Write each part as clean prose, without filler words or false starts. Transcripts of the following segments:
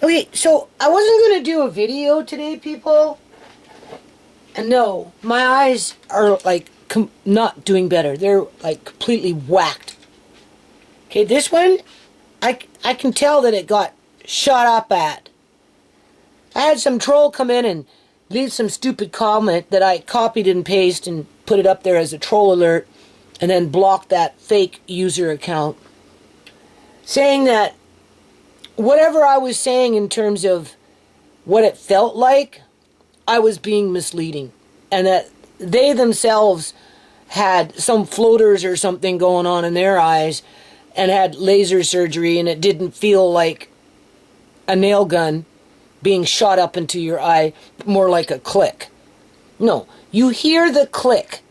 Okay, so I wasn't going to do a video today, people. And no, my eyes are like not doing better. They're like completely whacked. Okay, this one, I can tell that it got shot up at. I had some troll come in and leave some stupid comment that I copied and pasted and put it up there as a troll alert and then blocked that fake user account, saying that whatever I was saying in terms of what it felt like, I was being misleading, and that they themselves had some floaters or something going on in their eyes and had laser surgery, and it didn't feel like a nail gun being shot up into your eye, more like a click. No, you hear the click.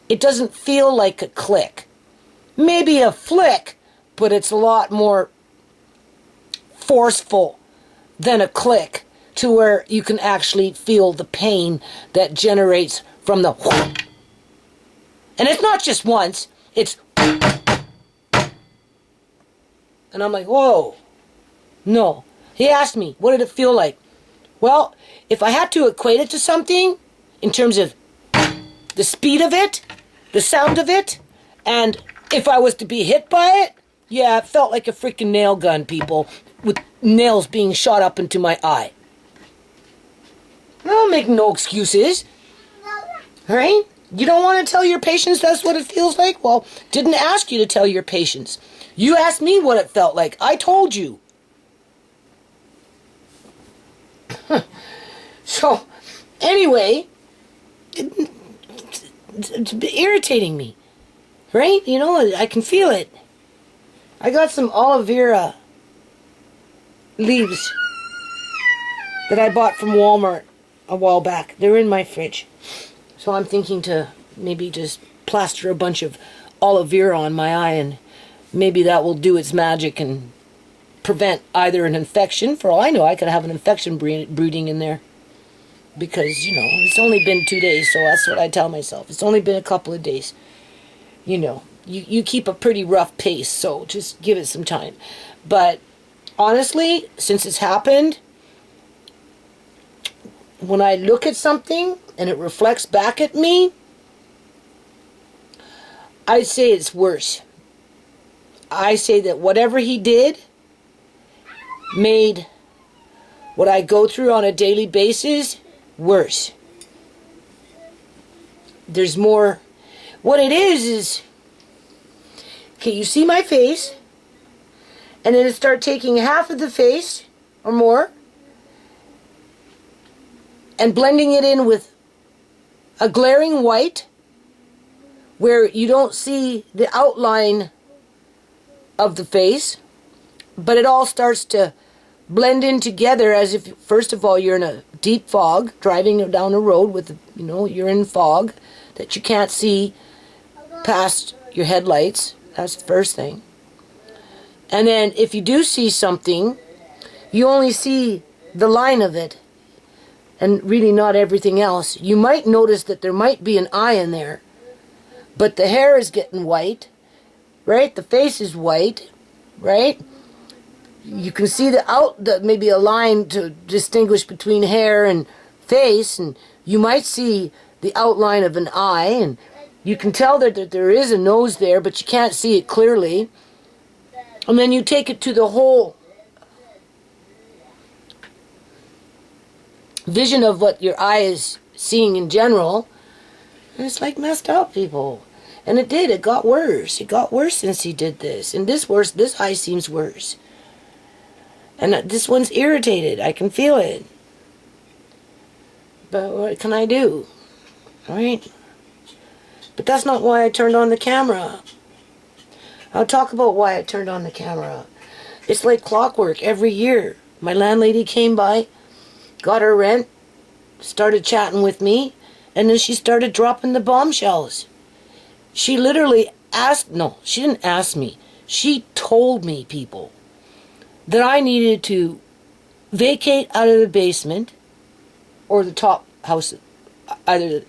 It doesn't feel like a click. Maybe a flick, but it's a lot more forceful than a click, to where you can actually feel the pain that generates from the whoop. And it's not just once, it's and I'm like, whoa. No. He asked me, what did it feel like? Well, if I had to equate it to something in terms of the speed of it, the sound of it, and if I was to be hit by it, yeah, it felt like a freaking nail gun, people, with nails being shot up into my eye. I'll make no excuses. Alright? You don't want to tell your patients that's what it feels like? Well, didn't ask you to tell your patients. You asked me what it felt like. I told you. So, anyway, it's irritating me. Right? You know, I can feel it. I got some aloe vera leaves that I bought from Walmart a while back. They're in my fridge. So I'm thinking to maybe just plaster a bunch of aloe vera on my eye, and maybe that will do its magic and prevent either an infection. For all I know, I could have an infection breeding in there. Because, you know, it's only been 2 days, so that's what I tell myself. It's only been a couple of days. You know, you keep a pretty rough pace, so just give it some time. But honestly, since it's happened, when I look at something and it reflects back at me, I'd say it's worse. I say that whatever he did made what I go through on a daily basis worse. There's more. What it is, okay, you see my face, and then it start taking half of the face or more and blending it in with a glaring white where you don't see the outline of the face, but it all starts to blend in together as if, first of all, you're in a deep fog, driving down a road with, you know, you're in fog that you can't see past your headlights. That's the first thing. And then if you do see something, you only see the line of it and really not everything else. You might notice that there might be an eye in there, but the hair is getting white, right? The face is white, right? You can see maybe a line to distinguish between hair and face, and you might see the outline of an eye, and you can tell that there is a nose there, but you can't see it clearly. And then you take it to the whole vision of what your eye is seeing in general, and it's like messed up, people. And it got worse. It got worse since he did this. And this eye seems worse. And this one's irritated. I can feel it. But what can I do? Alright? But that's not why I turned on the camera. I'll talk about why I turned on the camera. It's like clockwork every year. My landlady came by, got her rent, started chatting with me, and then she started dropping the bombshells. She literally she didn't ask me. She told me, people, that I needed to vacate out of the basement or the top house, either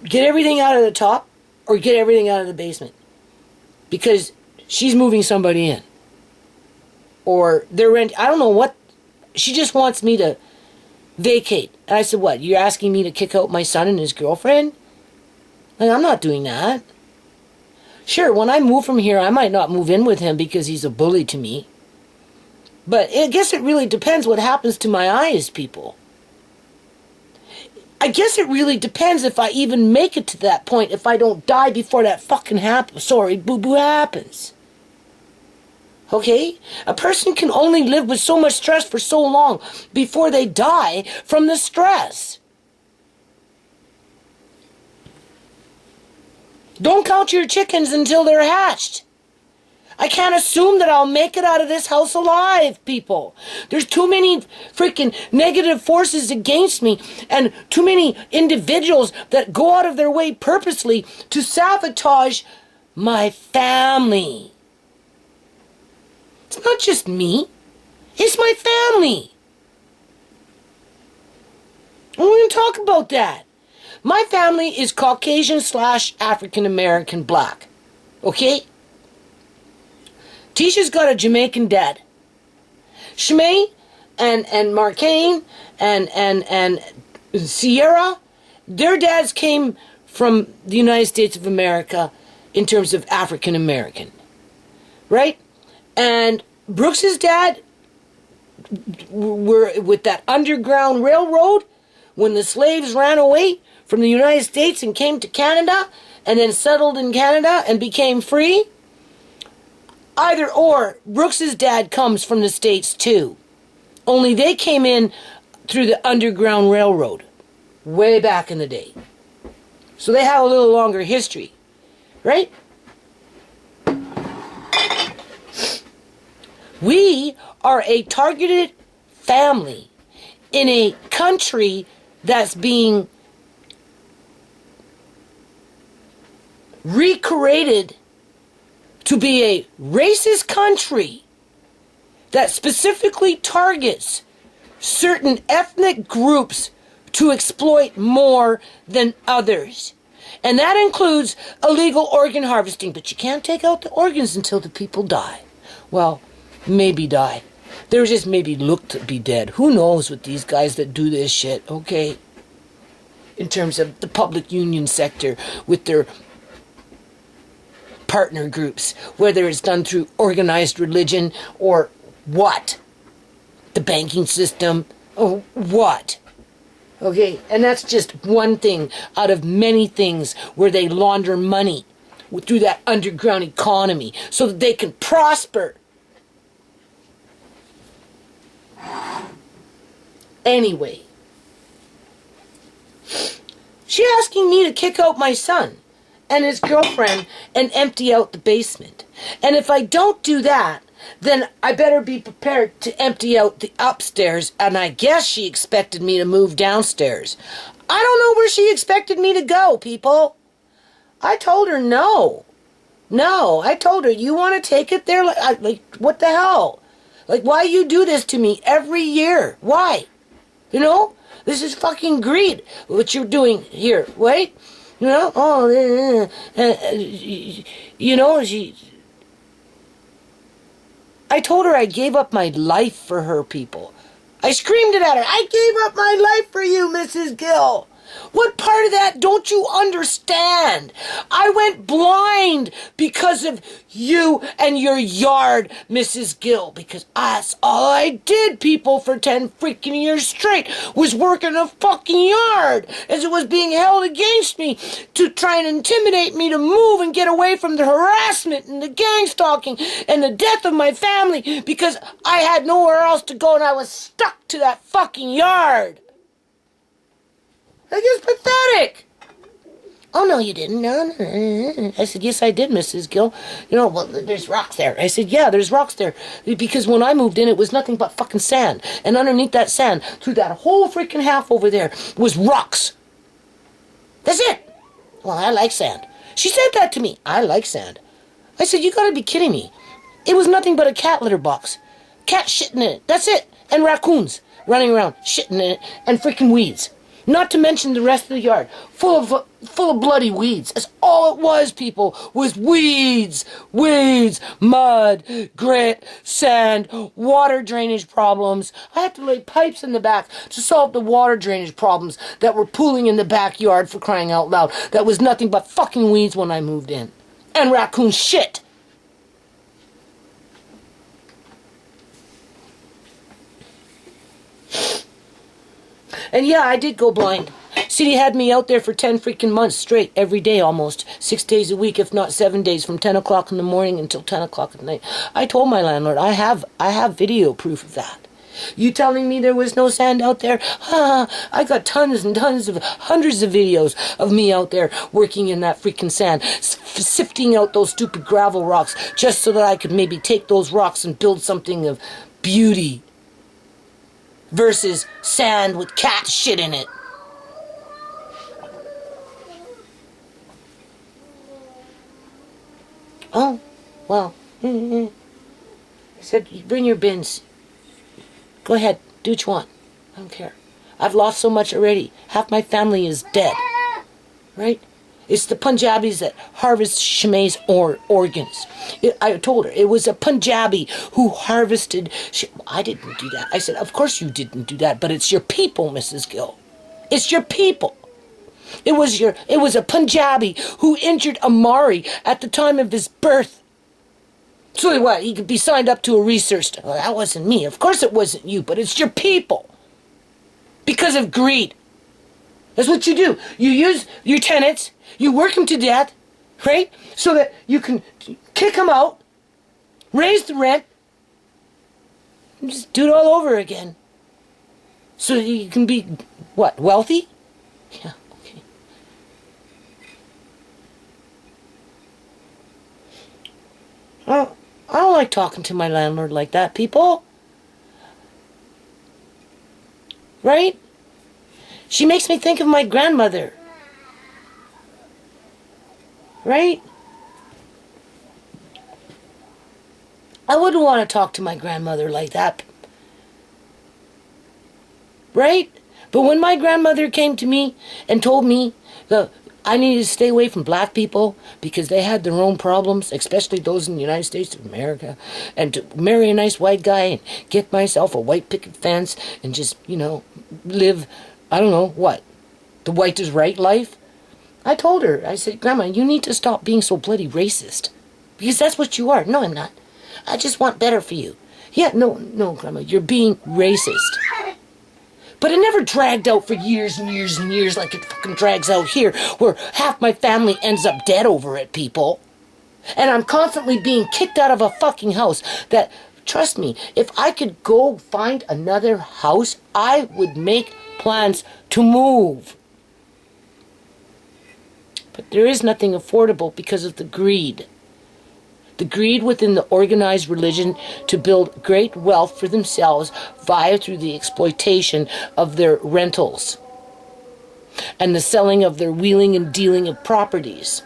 get everything out of the top or get everything out of the basement, because she's moving somebody in, or they're I don't know what she just wants me to vacate. And I said, what, you're asking me to kick out my son and his girlfriend? Like, I'm not doing that. Sure, when I move from here, I might not move in with him because he's a bully to me. But I guess it really depends what happens to my eyes, people. I guess it really depends if I even make it to that point, if I don't die before that fucking boo-boo happens. Okay? A person can only live with so much stress for so long before they die from the stress. Don't count your chickens until they're hatched. I can't assume that I'll make it out of this house alive, people. There's too many freaking negative forces against me and too many individuals that go out of their way purposely to sabotage my family. It's not just me. It's my family. And we're going to talk about that. My family is Caucasian / African American black. Okay? Tisha's got a Jamaican dad. Shamay and Marcane and Sierra, their dads came from the United States of America in terms of African American. Right? And Brooks's dad were with that Underground Railroad when the slaves ran away from the United States and came to Canada and then settled in Canada and became free. Either or, Brooks's dad comes from the States too. Only they came in through the Underground Railroad way back in the day. So they have a little longer history, right? We are a targeted family in a country that's being recreated to be a racist country that specifically targets certain ethnic groups to exploit more than others. And that includes illegal organ harvesting. But you can't take out the organs until the people die. Well, maybe die. They're just maybe look to be dead. Who knows with these guys that do this shit, okay? In terms of the public union sector with their partner groups, whether it's done through organized religion or what? The banking system or what? Okay, and that's just one thing out of many things where they launder money through that underground economy so that they can prosper. Anyway, she's asking me to kick out my son and his girlfriend and empty out the basement. And if I don't do that, then I better be prepared to empty out the upstairs, and I guess she expected me to move downstairs. I don't know where she expected me to go, people. I told her no. No, I told her, you want to take it there? Like, what the hell? Like, why you do this to me every year? Why? You know? This is fucking greed, what you're doing here. Wait. You know, you know, I told her I gave up my life for her, people. I screamed it at her. I gave up my life for you, Mrs. Gill. What part of that don't you understand? I went blind because of you and your yard, Mrs. Gill, because that's all I did, people, for 10 freaking years straight, was work in a fucking yard, as it was being held against me to try and intimidate me to move and get away from the harassment and the gang stalking and the death of my family, because I had nowhere else to go and I was stuck to that fucking yard. Like, it's pathetic. Oh, no, you didn't. No. I said, yes, I did, Mrs. Gill. You know, well, there's rocks there. I said, yeah, there's rocks there. Because when I moved in, it was nothing but fucking sand. And underneath that sand, through that whole freaking half over there, was rocks. That's it. Well, I like sand. She said that to me. I like sand. I said, you gotta be kidding me. It was nothing but a cat litter box. Cat shitting in it. That's it. And raccoons running around, shitting in it, and freaking weeds. Not to mention the rest of the yard, full of bloody weeds. That's all it was, people, was weeds, mud, grit, sand, water drainage problems. I had to lay pipes in the back to solve the water drainage problems that were pooling in the backyard, for crying out loud. That was nothing but fucking weeds when I moved in. And raccoon shit. And yeah, I did go blind. City had me out there for 10 freaking months straight, every day almost. 6 days a week, if not 7 days, from 10 o'clock in the morning until 10 o'clock at night. I told my landlord, I have video proof of that. You telling me there was no sand out there? I got tons and tons of, hundreds of videos of me out there working in that freaking sand, sifting out those stupid gravel rocks, just so that I could maybe take those rocks and build something of beauty. Versus sand with cat shit in it. Oh, well. I said, bring your bins. Go ahead, do what you want. I don't care. I've lost so much already. Half my family is dead. Right? It's the Punjabis that harvest Shamay's organs. I told her, it was a Punjabi who harvested... I didn't do that. I said, of course you didn't do that, but it's your people, Mrs. Gill. It's your people. It was a Punjabi who injured a Maori at the time of his birth. So what, he could be signed up to a research... Well, that wasn't me. Of course it wasn't you, but it's your people. Because of greed. That's what you do. You use your tenants, you work them to death, right? So that you can kick them out, raise the rent, and just do it all over again. So that you can be, what, wealthy? Yeah, okay. Well, I don't like talking to my landlord like that, people. Right? She makes me think of my grandmother. Right? I wouldn't want to talk to my grandmother like that. Right? But when my grandmother came to me and told me that I needed to stay away from black people because they had their own problems, especially those in the United States of America, and to marry a nice white guy and get myself a white picket fence and just, live... I don't know, what? The white is right life? I told her, I said, Grandma, you need to stop being so bloody racist. Because that's what you are. No, I'm not. I just want better for you. Yeah, no, Grandma, you're being racist. But it never dragged out for years and years and years like it fucking drags out here, where half my family ends up dead over it, people. And I'm constantly being kicked out of a fucking house that, trust me, if I could go find another house, I would make plans to move. But there is nothing affordable because of the greed. The greed within the organized religion to build great wealth for themselves through the exploitation of their rentals and the selling of their wheeling and dealing of properties.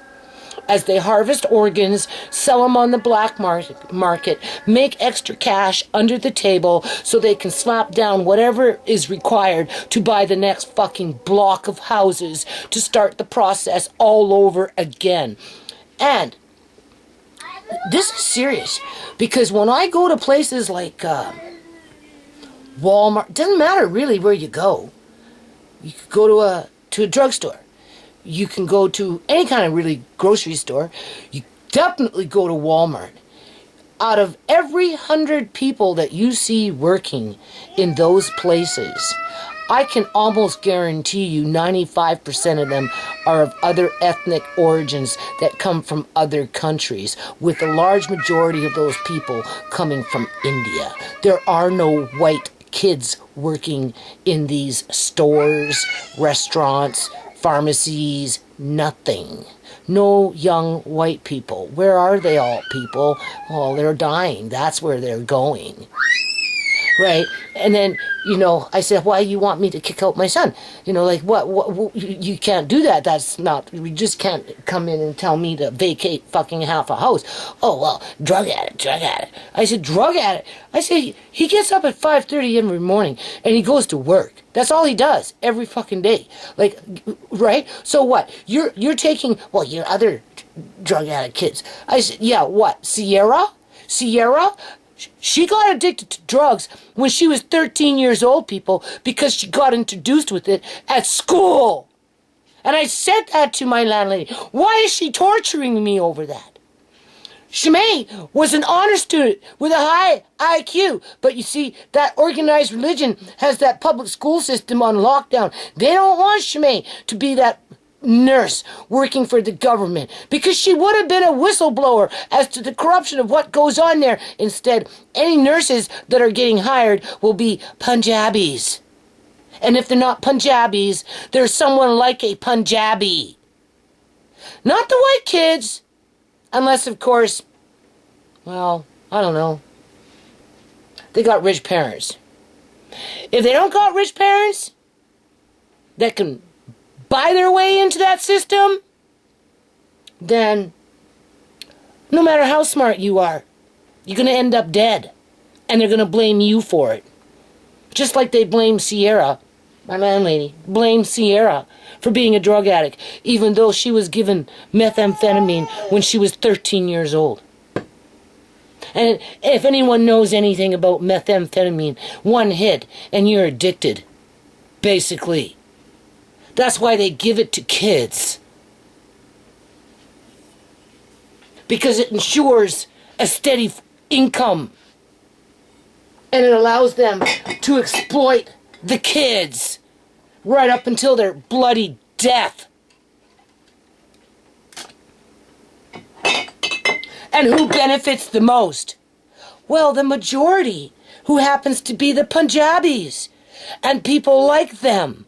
As they harvest organs, sell them on the black market, make extra cash under the table so they can slap down whatever is required to buy the next fucking block of houses to start the process all over again. And this is serious, because when I go to places like Walmart, it doesn't matter really where you go. You could go to a drugstore. You can go to any kind of really grocery store. You definitely go to Walmart. Out of every 100 people that you see working in those places, I can almost guarantee you 95% of them are of other ethnic origins that come from other countries, with a large majority of those people coming from India. There are no white kids working in these stores, restaurants, pharmacies, nothing. No young white people. Where are they all, people? Well, they're dying. That's where they're going. Right? And then you know, I said, why you want me to kick out my son? You know, like, what you can't do that. That's not, you just can't come in and tell me to vacate fucking half a house. Oh, well, drug addict. I said, drug addict? I said, he gets up at 5:30 every morning and he goes to work. That's all he does every fucking day. Like, right? So what? You're taking, well, your other drug addict kids. I said, yeah, what? Sierra? She got addicted to drugs when she was 13 years old, people, because she got introduced with it at school. And I said that to my landlady. Why is she torturing me over that? Shamay was an honor student with a high IQ. But you see, that organized religion has that public school system on lockdown. They don't want Shamay to be that nurse working for the government, because she would have been a whistleblower as to the corruption of what goes on there. Instead, any nurses that are getting hired will be Punjabis. And if they're not Punjabis, they're someone like a Punjabi. Not the white kids. Unless, of course, well, I don't know. They got rich parents. If they don't got rich parents that can buy their way into that system, then no matter how smart you are, you're going to end up dead. And they're going to blame you for it. Just like they blame Sierra, my landlady, blame Sierra for being a drug addict, even though she was given methamphetamine when she was 13 years old. And if anyone knows anything about methamphetamine, one hit and you're addicted, basically. That's why they give it to kids. Because it ensures a steady income. And it allows them to exploit the kids right up until their bloody death. And who benefits the most? Well, the majority, who happens to be the Punjabis and people like them.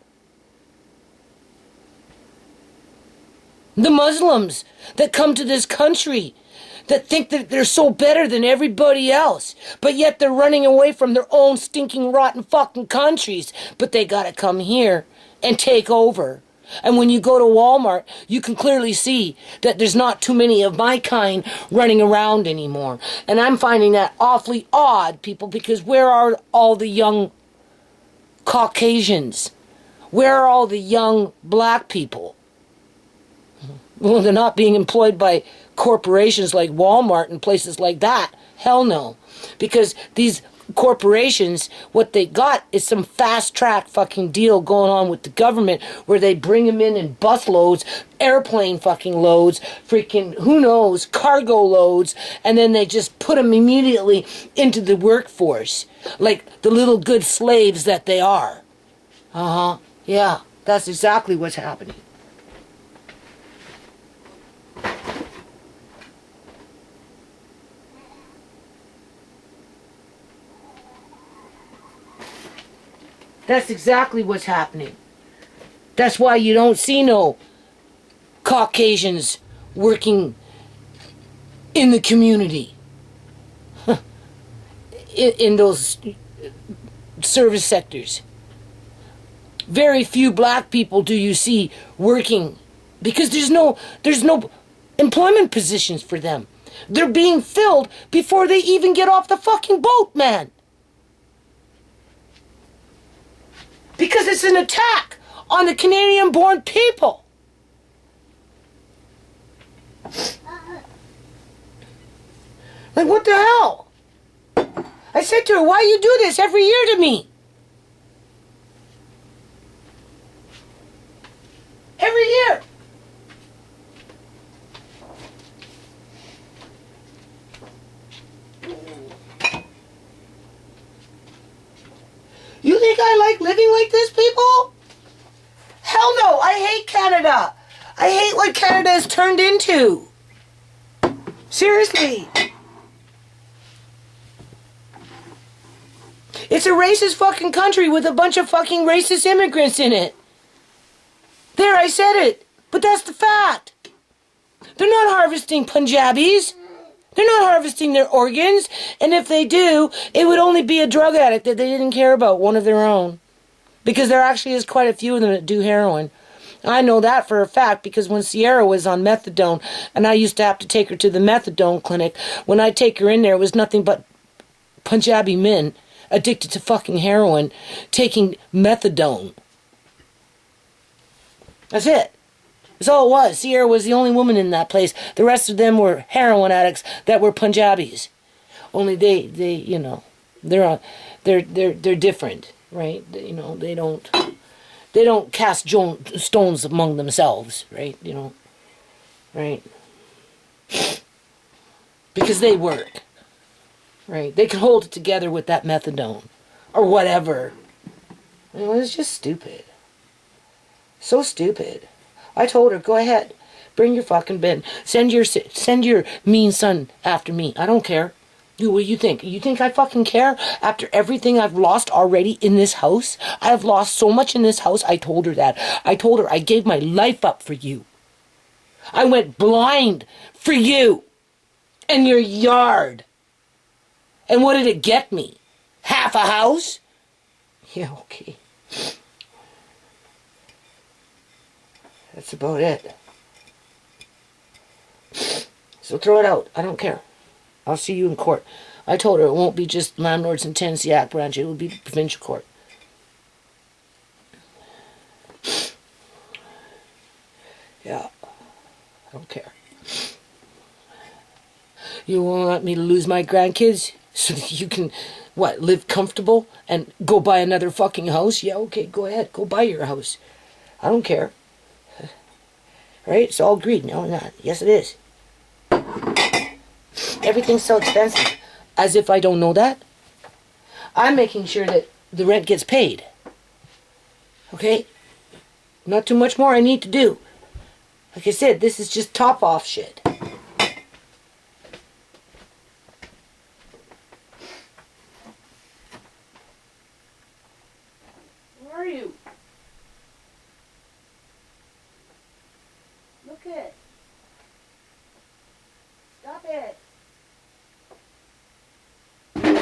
The Muslims that come to this country that think that they're so better than everybody else, but yet they're running away from their own stinking, rotten fucking countries. But they gotta come here and take over. And when you go to Walmart, you can clearly see that there's not too many of my kind running around anymore. And I'm finding that awfully odd, people, because where are all the young Caucasians? Where are all the young black people? Well, they're not being employed by corporations like Walmart and places like that. Hell no. Because these corporations, what they got is some fast-track fucking deal going on with the government where they bring them in bus loads, airplane fucking loads, freaking, who knows, cargo loads, and then they just put them immediately into the workforce like the little good slaves that they are. Yeah, that's exactly what's happening. That's exactly what's happening. That's why you don't see no Caucasians working in the community. in those service sectors. Very few black people do you see working because there's no employment positions for them. They're being filled before they even get off the fucking boat, man. Because it's an attack on the Canadian-born people. Like, what the hell? I said to her, why you do this every year to me? Every year. You think I like living like this, people? Hell no, I hate Canada. I hate what Canada has turned into. Seriously. It's a racist fucking country with a bunch of fucking racist immigrants in it. There, I said it. But that's the fact. They're not harvesting Punjabis. They're not harvesting their organs. And if they do, it would only be a drug addict that they didn't care about, one of their own. Because there actually is quite a few of them that do heroin. I know that for a fact because when Sierra was on methadone, and I used to have to take her to the methadone clinic, when I take her in there, it was nothing but Punjabi men addicted to fucking heroin taking methadone. That's it. That's all it was. Sierra was the only woman in that place. The rest of them were heroin addicts that were Punjabis. Only they you know, they're different, right? You know, they don't cast stones among themselves, right? You know, right? Because they work, right? They can hold it together with that methadone or whatever. You know, it's just stupid. So stupid. I told her, go ahead, bring your fucking bin. Send your mean son after me. I don't care. What do you think? You think I fucking care? After everything I've lost already in this house? I have lost so much in this house. I told her that. I told her I gave my life up for you. I went blind for you and your yard. And what did it get me? Half a house? Yeah, okay. That's about it. So throw it out. I don't care. I'll see you in court. I told her it won't be just landlords in Tennessee Act branch. It will be provincial court. Yeah. I don't care. You won't let me lose my grandkids so that you can, what, live comfortable and go buy another fucking house? Yeah, okay, go ahead. Go buy your house. I don't care. Right? It's all greed. No, not. Yes, it is. Everything's so expensive. As if I don't know that. I'm making sure that the rent gets paid. Okay? Not too much more I need to do. Like I said, this is just top off shit. Where are you? Look it. Stop it. You're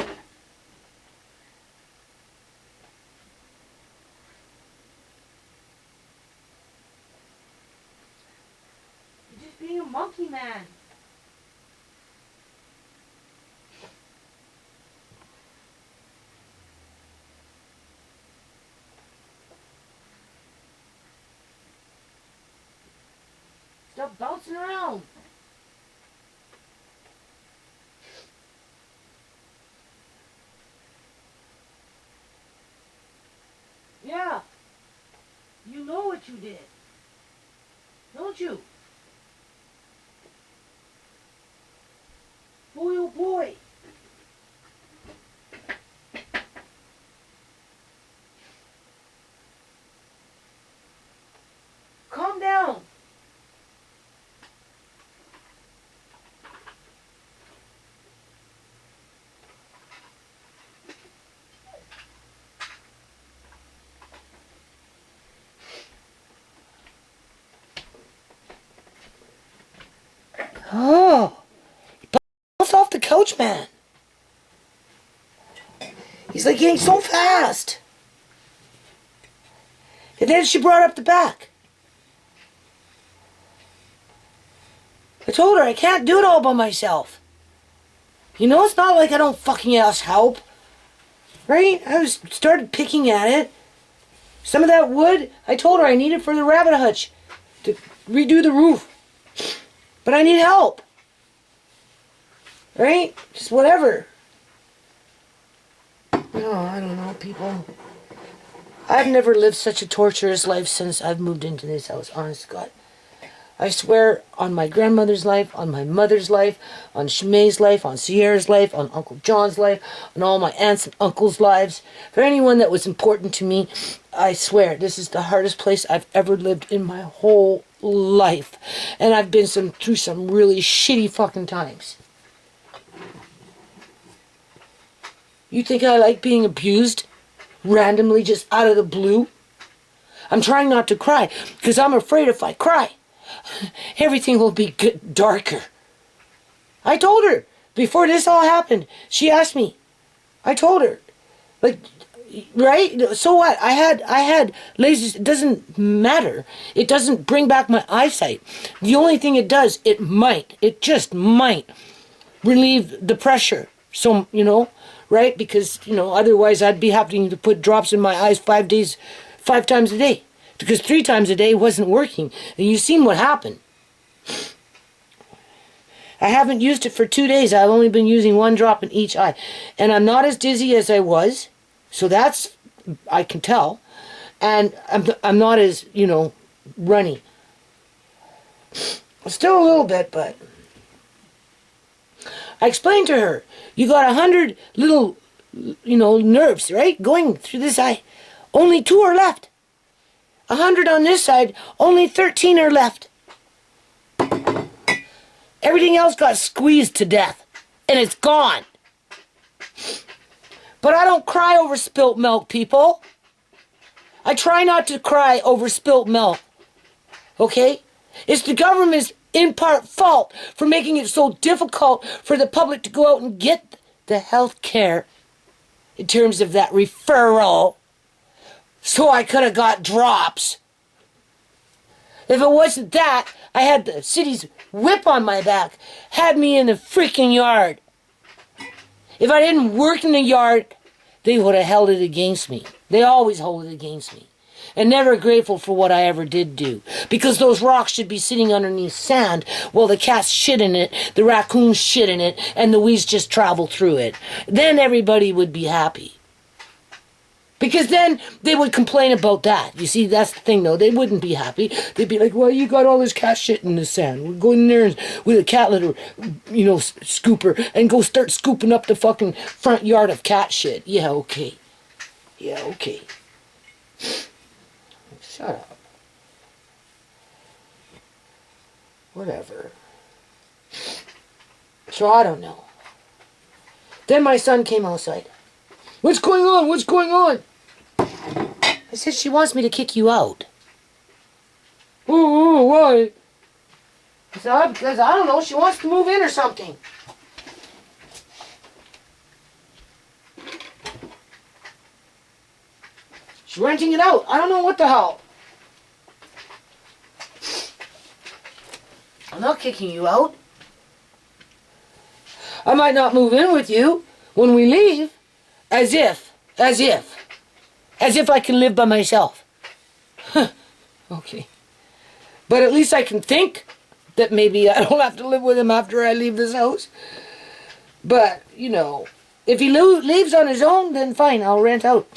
just being a monkey man. Stop bouncing around. Yeah. You know what you did. Don't you? Boy, oh boy. Calm down. Oh, he bounced off the couch, man. He's like getting so fast. And then she brought up the back. I told her I can't do it all by myself. You know, it's not like I don't fucking ask help. Right? Started picking at it. Some of that wood, I told her I needed for the rabbit hutch to redo the roof. But I need help. Right? Just whatever. No, I don't know, people. I've never lived such a torturous life since I've moved into this house, honest to God. I swear on my grandmother's life, on my mother's life, on Shamay's life, on Sierra's life, on Uncle John's life, on all my aunts and uncles' lives. For anyone that was important to me, I swear this is the hardest place I've ever lived in my whole life. And I've been through some really shitty fucking times. You think I like being abused randomly just out of the blue? I'm trying not to cry because I'm afraid if I cry, everything will be darker. I told her before this all happened. She asked me. I told her, like, right? So what? I had lasers. It doesn't matter. It doesn't bring back my eyesight. The only thing it does, it just might relieve the pressure. So, right? Because, otherwise I'd be having to put drops in my eyes 5 times a day. Because 3 times a day wasn't working. And you've seen what happened. I haven't used it for 2 days. I've only been using 1 drop in each eye. And I'm not as dizzy as I was. So that's, I can tell. And I'm not as, runny. Still a little bit, but... I explained to her, you got 100 little, nerves, right? Going through this eye. Only 2 are left. 100 on this side, only 13 are left. Everything else got squeezed to death. And it's gone. But I don't cry over spilt milk, people. I try not to cry over spilt milk. Okay? It's the government's in part fault for making it so difficult for the public to go out and get the health care in terms of that referral. So I could have got drops. If it wasn't that, I had the city's whip on my back, had me in the freaking yard. If I didn't work in the yard, they would have held it against me. They always hold it against me. And never grateful for what I ever did do. Because those rocks should be sitting underneath sand while the cats shit in it, the raccoons shit in it, and the weeds just travel through it. Then everybody would be happy. Because then they would complain about that. You see, that's the thing, though. They wouldn't be happy. They'd be like, well, you got all this cat shit in the sand. We're going in there with a cat litter, scooper, and go start scooping up the fucking front yard of cat shit. Yeah, okay. Yeah, okay. Shut up. Whatever. So I don't know. Then my son came outside. What's going on? What's going on? I said, she wants me to kick you out. Oh, why? I said, because I don't know, she wants to move in or something. She's renting it out. I don't know what the hell. I'm not kicking you out. I might not move in with you when we leave. As if I can live by myself. Okay. But at least I can think that maybe I don't have to live with him after I leave this house. But, if he leaves on his own, then fine, I'll rent out.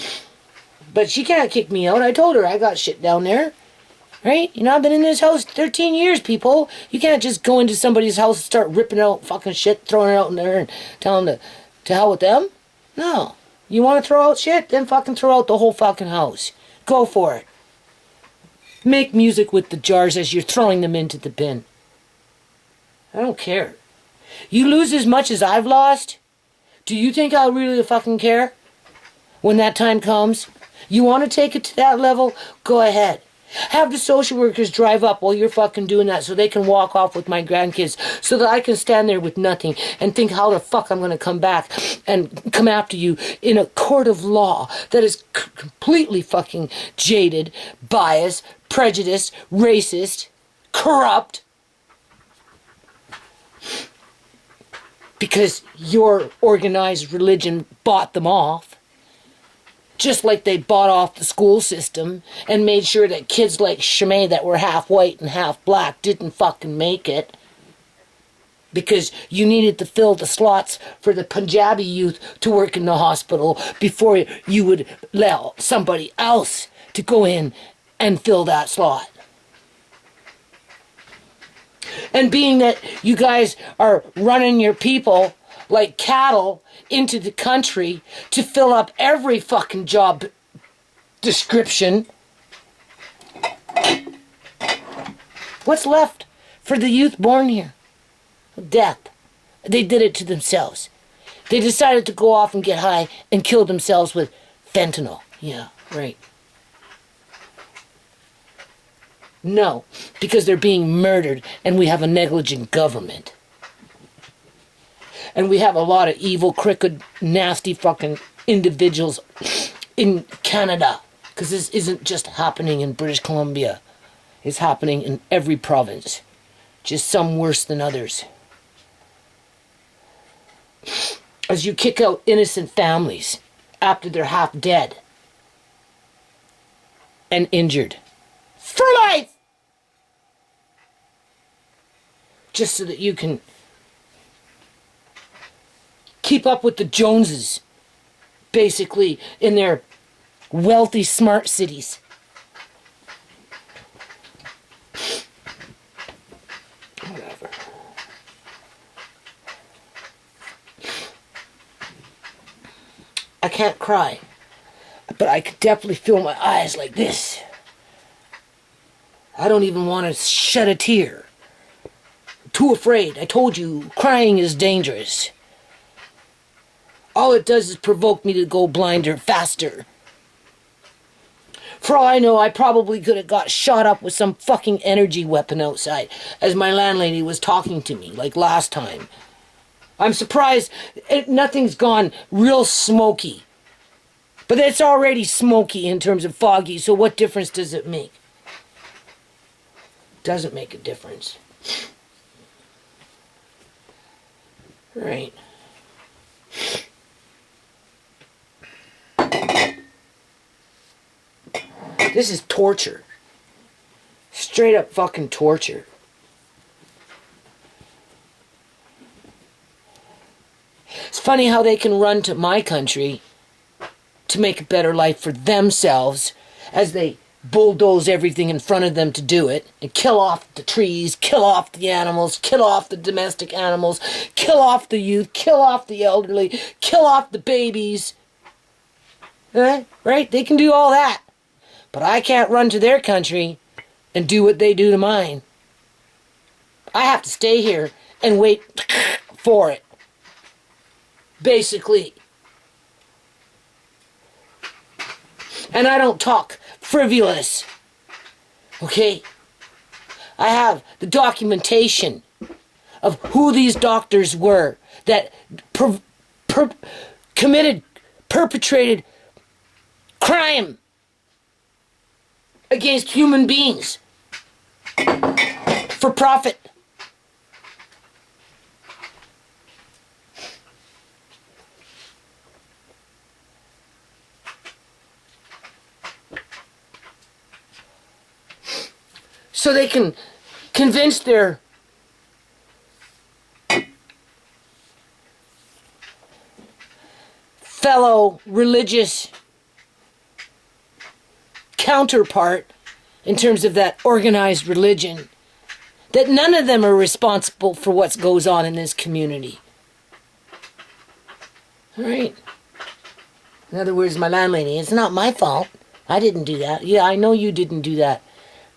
But she can't kick me out. I told her I got shit down there. Right? I've been in this house 13 years, people. You can't just go into somebody's house and start ripping out fucking shit, throwing it out in there and tell them to hell with them. No. You want to throw out shit? Then fucking throw out the whole fucking house. Go for it. Make music with the jars as you're throwing them into the bin. I don't care. You lose as much as I've lost? Do you think I'll really fucking care? When that time comes? You want to take it to that level? Go ahead. Have the social workers drive up while you're fucking doing that so they can walk off with my grandkids so that I can stand there with nothing and think how the fuck I'm going to come back and come after you in a court of law that is completely fucking jaded, biased, prejudiced, racist, corrupt. Because your organized religion bought them off. Just like they bought off the school system and made sure that kids like Shamay that were half white and half black didn't fucking make it. Because you needed to fill the slots for the Punjabi youth to work in the hospital before you would allow somebody else to go in and fill that slot. And being that you guys are running your people like cattle into the country to fill up every fucking job description. What's left for the youth born here? Death. They did it to themselves. They decided to go off and get high and kill themselves with fentanyl. Yeah, right. No, because they're being murdered and we have a negligent government. And we have a lot of evil, crooked, nasty fucking individuals in Canada. Because this isn't just happening in British Columbia. It's happening in every province. Just some worse than others. As you kick out innocent families after they're half dead and injured. For life! Just so that you can keep up with the Joneses, basically, in their wealthy, smart cities. Whatever. I can't cry, but I could definitely feel my eyes like this. I don't even want to shed a tear. I'm too afraid. I told you, crying is dangerous. All it does is provoke me to go blinder faster. For all I know, I probably could have got shot up with some fucking energy weapon outside as my landlady was talking to me, like last time. I'm surprised nothing's gone real smoky. But it's already smoky in terms of foggy, so what difference does it make? Doesn't make a difference. Right. This is torture. Straight up fucking torture. It's funny how they can run to my country to make a better life for themselves as they bulldoze everything in front of them to do it and kill off the trees, kill off the animals, kill off the domestic animals, kill off the youth, kill off the elderly, kill off the babies. Right? They can do all that. But I can't run to their country and do what they do to mine. I have to stay here and wait for it. Basically. And I don't talk frivolous. Okay? I have the documentation of who these doctors were that perpetrated crime against human beings for profit. So they can convince their fellow religious counterpart in terms of that organized religion that none of them are responsible for what goes on in this community. All right? In other words, my landlady, it's not my fault. I didn't do that. Yeah, I know you didn't do that.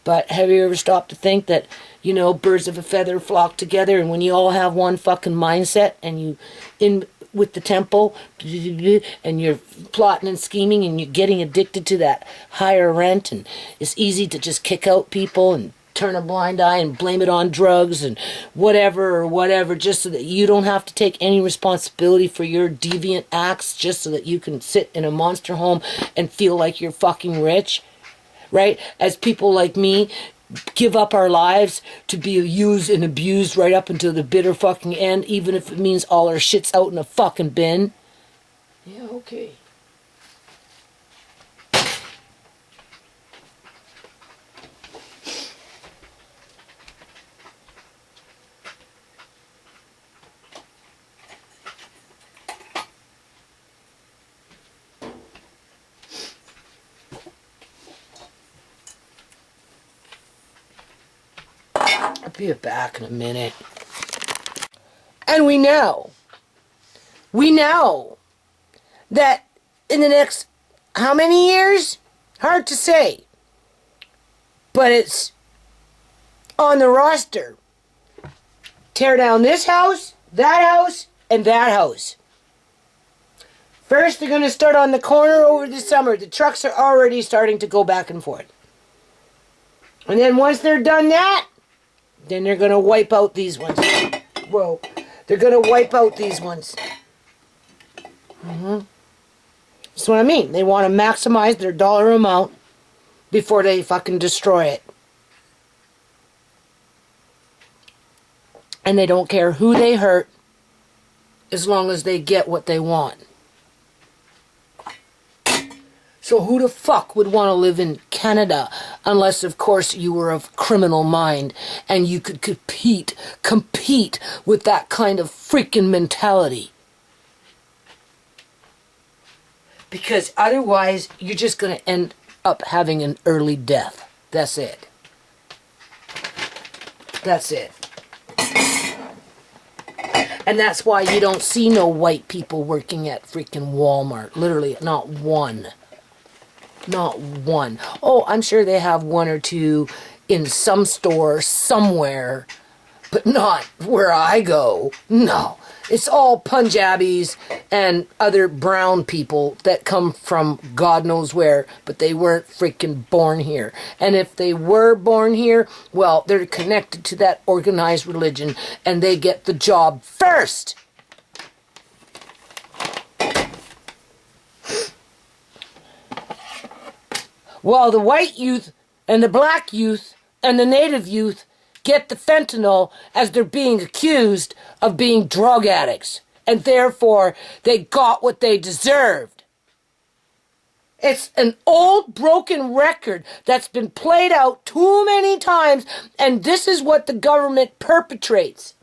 But have you ever stopped to think that, you know, birds of a feather flock together, and when you all have one fucking mindset and you in with the temple and you're plotting and scheming and you're getting addicted to that higher rent, and it's easy to just kick out people and turn a blind eye and blame it on drugs and whatever, just so that you don't have to take any responsibility for your deviant acts, just so that you can sit in a monster home and feel like you're fucking rich, right? As people like me give up our lives to be used and abused right up until the bitter fucking end, even if it means all our shit's out in a fucking bin. Yeah, okay. I'll be back in a minute. And we know that in the next, how many years? Hard to say. But it's on the roster. Tear down this house, and that house. First, they're going to start on the corner over the summer. The trucks are already starting to go back and forth. And then once they're done that, then they're going to wipe out these ones. Whoa. They're going to wipe out these ones. That's what I mean. They want to maximize their dollar amount before they fucking destroy it. And they don't care who they hurt as long as they get what they want. So who the fuck would want to live in Canada unless, of course, you were of criminal mind and you could compete with that kind of freaking mentality? Because otherwise, you're just going to end up having an early death. That's it. That's it. And that's why you don't see no white people working at freaking Walmart. Literally, not one. Not one. Oh, I'm sure they have one or two in some store somewhere, but not where I go. No. It's all Punjabis and other brown people that come from God knows where, but they weren't freaking born here. And if they were born here, well, they're connected to that organized religion and they get the job first. While the white youth and the black youth and the native youth get the fentanyl as they're being accused of being drug addicts. And therefore, they got what they deserved. It's an old broken record that's been played out too many times, and this is what the government perpetrates.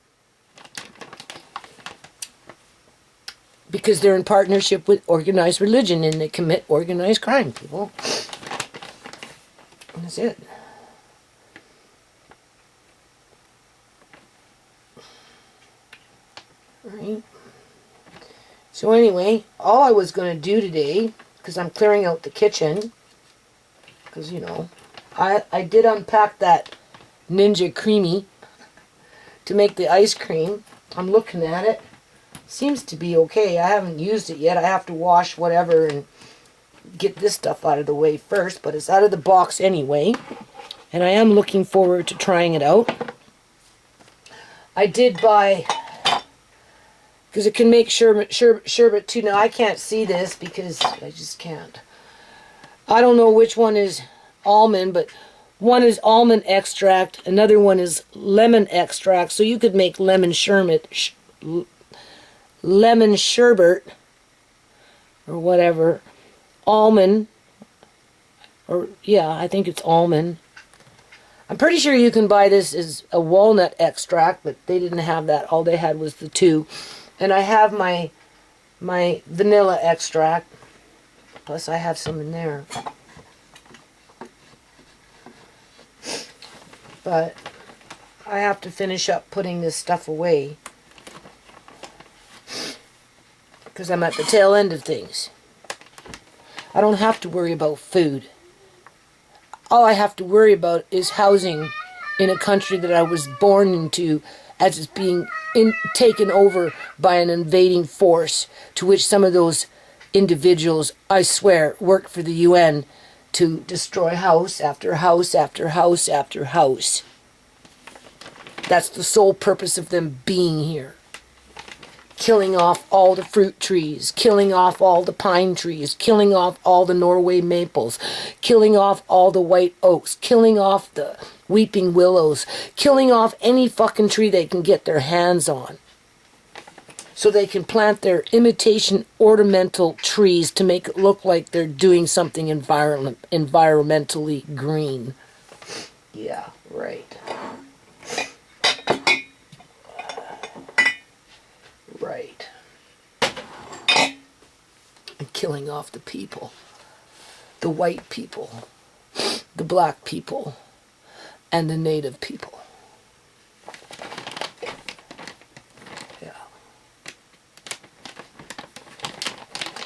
Because they're in partnership with organized religion and they commit organized crime, people. And that's it. Right. So anyway, all I was going to do today, because I'm clearing out the kitchen, because, you know, I did unpack that Ninja Creamy to make the ice cream. I'm looking at it. Seems to be okay. I haven't used it yet. I have to wash whatever and get this stuff out of the way first, but it's out of the box anyway. And I am looking forward to trying it out. I did buy... because it can make sherbet too. Now, I can't see this because I just can't. I don't know which one is almond, but one is almond extract. Another one is lemon extract. So you could make lemon sherbet, or whatever. Almond, or yeah, I think it's almond. I'm pretty sure you can buy this as a walnut extract, but they didn't have that. All they had was the two. And I have my vanilla extract. Plus I have some in there. But I have to finish up putting this stuff away. Because I'm at the tail end of things. I don't have to worry about food. All I have to worry about is housing in a country that I was born into as it's being taken over by an invading force, to which some of those individuals, I swear, work for the UN to destroy house after house after house after house. That's the sole purpose of them being here. Killing off all the fruit trees, killing off all the pine trees, killing off all the Norway maples, killing off all the white oaks, killing off the weeping willows, killing off any fucking tree they can get their hands on. So they can plant their imitation ornamental trees to make it look like they're doing something environmentally green. Yeah, right. Right. And killing off the people. The white people. The black people. And the native people. Yeah.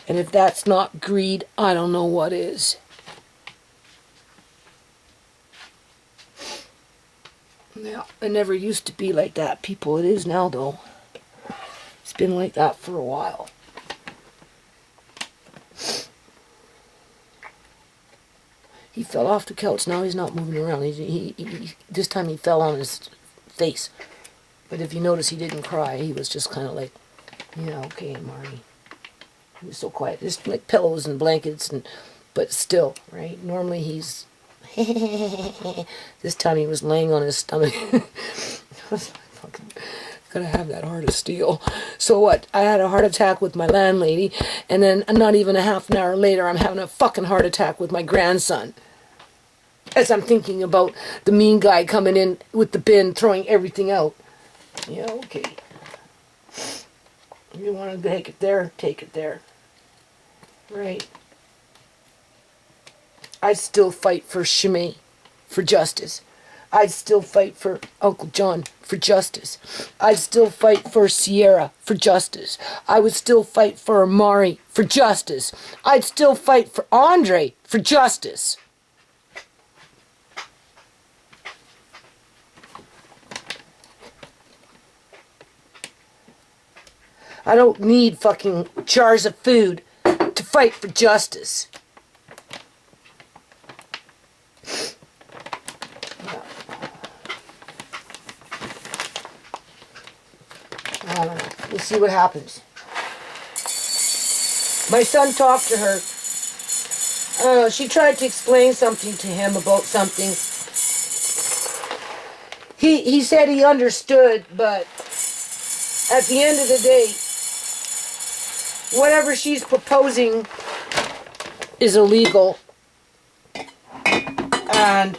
And if that's not greed, I don't know what is. Yeah, it never used to be like that, people. It is now, though. It's been like that for a while. He fell off the couch. Now he's not moving around. This time he fell on his face. But if you notice, he didn't cry. He was just kind of like, yeah, okay, Marty. He was so quiet. Just like pillows and blankets, but still, right? Normally he's... This time he was laying on his stomach. I was fucking gonna have that heart of steel. So what? I had a heart attack with my landlady, and then not even a half an hour later, I'm having a fucking heart attack with my grandson. As I'm thinking about the mean guy coming in with the bin, throwing everything out. Yeah, okay. You want to take it there? Take it there. Right. I'd still fight for Shamay, for justice. I'd still fight for Uncle John, for justice. I'd still fight for Sierra, for justice. I would still fight for Amari, for justice. I'd still fight for Andre, for justice. I don't need fucking jars of food to fight for justice. I don't know. We'll see what happens. My son talked to her. She tried to explain something to him about something. He said he understood, but at the end of the day, whatever she's proposing is illegal. And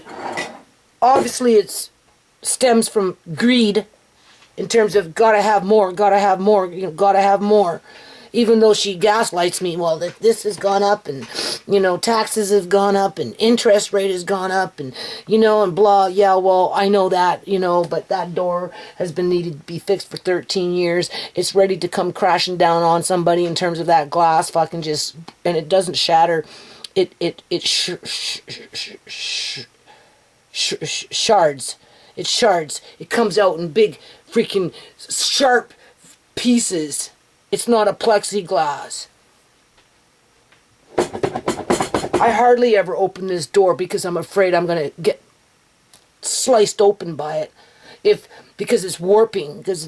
obviously it stems from greed in terms of gotta have more, you know, gotta have more. Even though she gaslights me, well, this has gone up, and, you know, taxes have gone up, and interest rate has gone up, and, you know, and blah, yeah, well, I know that, you know, but that door has been needed to be fixed for 13 years. It's ready to come crashing down on somebody in terms of that glass fucking just, and it doesn't shatter. It shards. It shards. It comes out in big freaking sharp pieces. It's not a plexiglass. I hardly ever open this door because I'm afraid I'm going to get sliced open by it. Because it's warping, because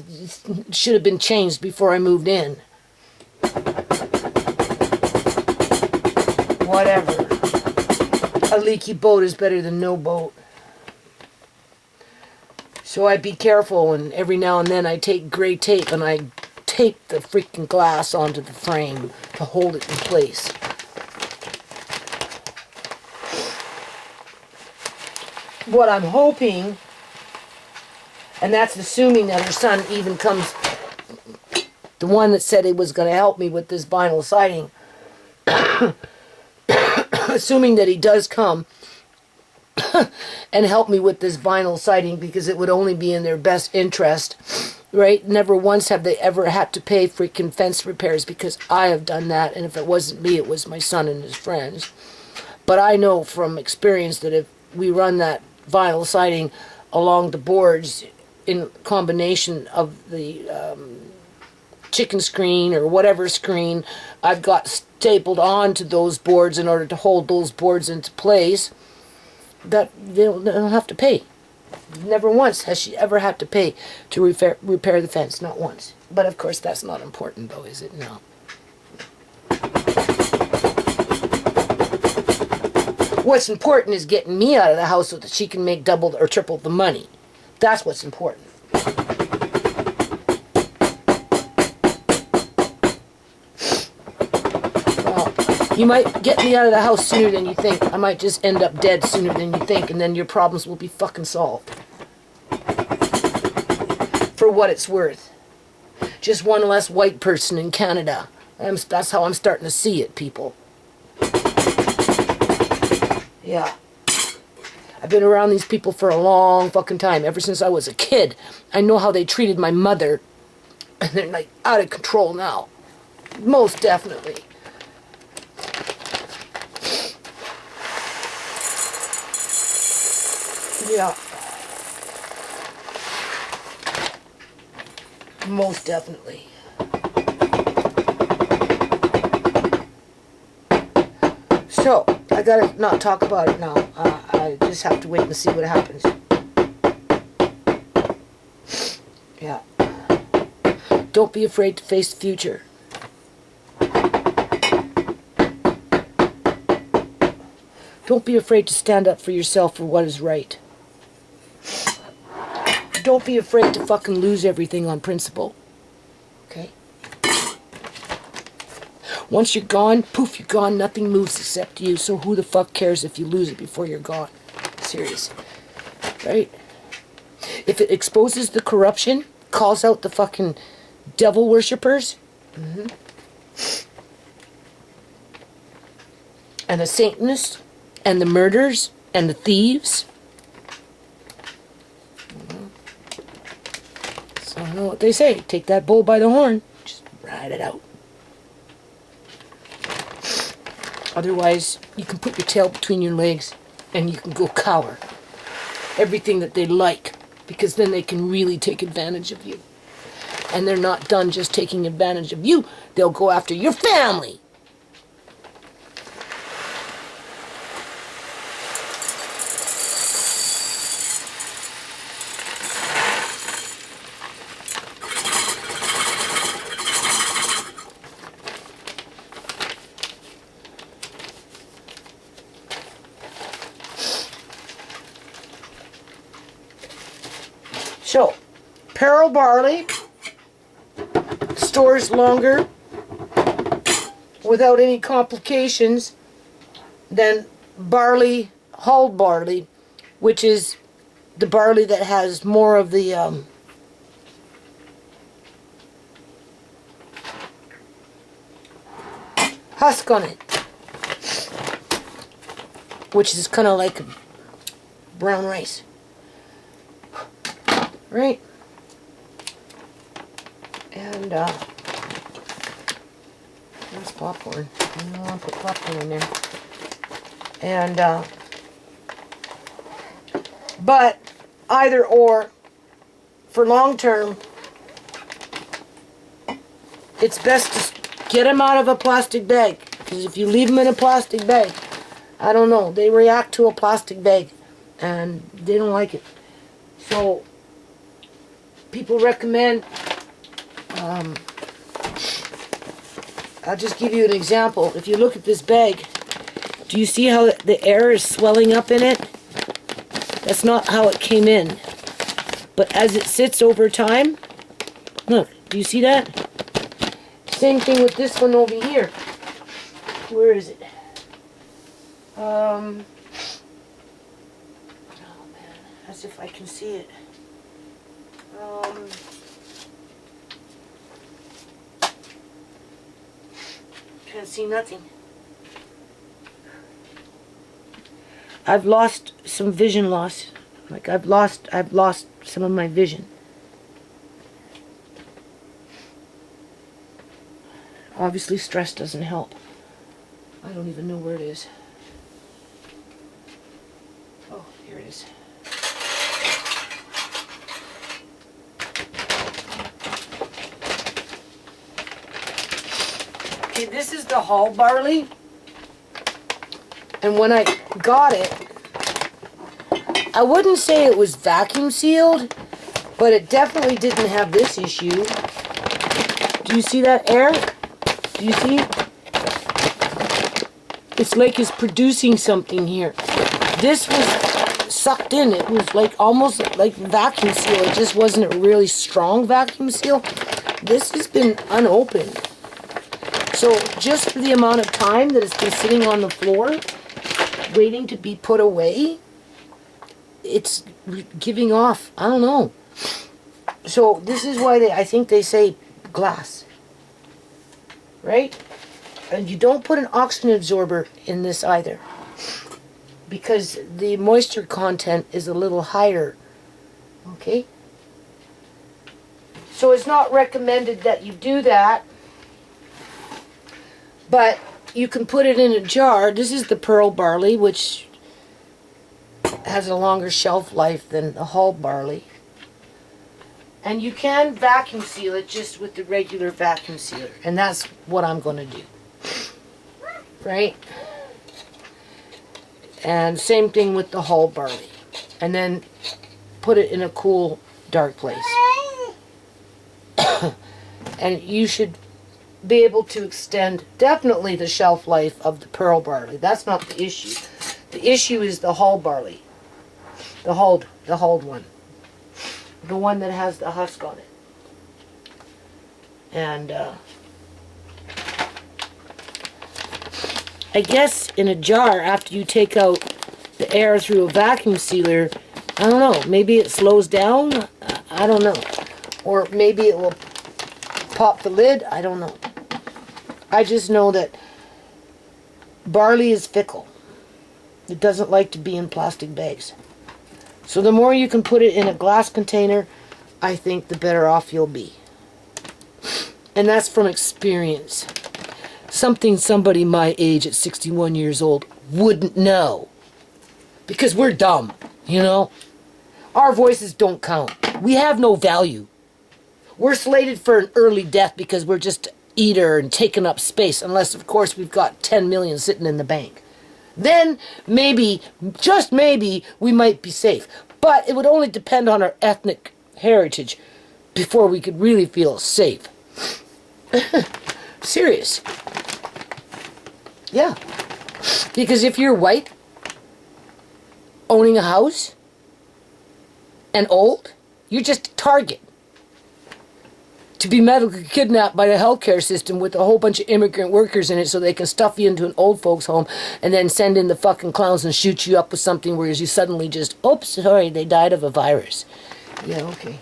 it should have been changed before I moved in. Whatever. A leaky boat is better than no boat. So I be careful, and every now and then I take gray tape and I tape the freaking glass onto the frame to hold it in place. What I'm hoping, and that's assuming that her son even comes, the one that said he was going to help me with this vinyl siding, assuming that he does come and help me with this vinyl siding, because it would only be in their best interest. Right? Never once have they ever had to pay freaking fence repairs, because I have done that, and if it wasn't me, it was my son and his friends. But I know from experience that if we run that vinyl siding along the boards in combination of the chicken screen or whatever screen I've got stapled onto those boards in order to hold those boards into place, that they don't have to pay. Never once has she ever had to pay to repair the fence. Not once. But of course that's not important though, is it? No. What's important is getting me out of the house so that she can make double or triple the money. That's what's important. Well, you might get me out of the house sooner than you think. I might just end up dead sooner than you think, and then your problems will be fucking solved. For what it's worth. Just one less white person in Canada. That's how I'm starting to see it, people. Yeah. I've been around these people for a long fucking time. Ever since I was a kid. I know how they treated my mother. And they're like out of control now. Most definitely. Yeah. Most definitely. So, I gotta not talk about it now. I just have to wait and see what happens. Yeah. Don't be afraid to face the future. Don't be afraid to stand up for yourself for what is right. Don't be afraid to fucking lose everything on principle. Okay? Once you're gone, poof, you're gone. Nothing moves except you. So who the fuck cares if you lose it before you're gone? Serious. Right? If it exposes the corruption, calls out the fucking devil worshippers, and the Satanists, and the murderers, and the thieves. So I know what they say. Take that bull by the horn. Just ride it out. Otherwise, you can put your tail between your legs and you can go cower. Everything that they like, because then they can really take advantage of you. And they're not done just taking advantage of you. They'll go after your family. So, pearl barley stores longer without any complications than barley, hulled barley, which is the barley that has more of the husk on it, which is kind of like brown rice. Right? And, there's popcorn. I don't want to put popcorn in there. And, but, either or, for long term, it's best to get them out of a plastic bag. Because if you leave them in a plastic bag, I don't know, they react to a plastic bag. And they don't like it. So, people recommend, I'll just give you an example. If you look at this bag, do you see how the air is swelling up in it? That's not how it came in. But as it sits over time, look, do you see that? Same thing with this one over here. Where is it? Oh man, as if I can see it. Can't see nothing. I've lost some vision loss. Like I've lost some of my vision. Obviously stress doesn't help. I don't even know where it is. Oh, here it is. Okay, this is the hull barley, and when I got it, I wouldn't say it was vacuum sealed, but it definitely didn't have this issue. Do you see that air? Do you see? It's like it's producing something here. This was sucked in. It was like almost like vacuum seal. It just wasn't a really strong vacuum seal. This has been unopened. So just for the amount of time that it's been sitting on the floor, waiting to be put away, it's giving off, I don't know. So this is why I think they say glass. Right? And you don't put an oxygen absorber in this either, because the moisture content is a little higher. Okay? So it's not recommended that you do that. But you can put it in a jar. This is the pearl barley, which has a longer shelf life than the hull barley. And you can vacuum seal it just with the regular vacuum sealer. And that's what I'm going to do. Right? And same thing with the hull barley. And then put it in a cool, dark place. And you should be able to extend definitely the shelf life of the pearl barley. That's not the issue. The issue is the hull barley. The hulled one. The one that has the husk on it. And I guess in a jar, after you take out the air through a vacuum sealer, I don't know, maybe it slows down? I don't know. Or maybe it will pop the lid? I don't know. I just know that barley is fickle. It doesn't like to be in plastic bags. So the more you can put it in a glass container, I think the better off you'll be. And that's from experience. Something somebody my age at 61 years old wouldn't know. Because we're dumb, you know? Our voices don't count. We have no value. We're slated for an early death because we're just eater and taking up space, unless, of course, we've got 10 million sitting in the bank. Then, maybe, just maybe, we might be safe. But it would only depend on our ethnic heritage before we could really feel safe. Serious. Yeah. Because if you're white, owning a house, and old, you're just a target to be medically kidnapped by the healthcare system with a whole bunch of immigrant workers in it so they can stuff you into an old folks home and then send in the fucking clowns and shoot you up with something, whereas you suddenly just, oops, sorry, they died of a virus. Yeah, okay.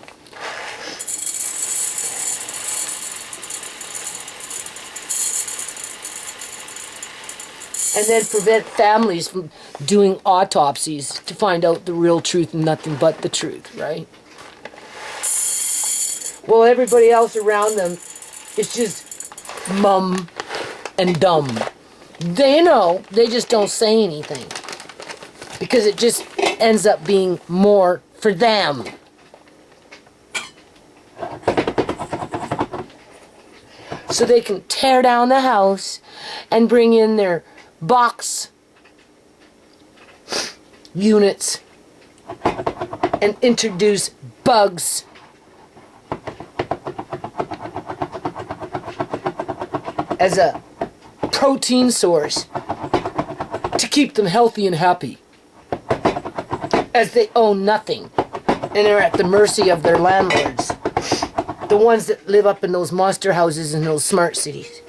And then prevent families from doing autopsies to find out the real truth and nothing but the truth, right? Well, everybody else around them is just mum and dumb. They know, they just don't say anything. Because it just ends up being more for them. So they can tear down the house and bring in their box units and introduce bugs as a protein source to keep them healthy and happy, as they own nothing and are at the mercy of their landlords, the ones that live up in those monster houses in those smart cities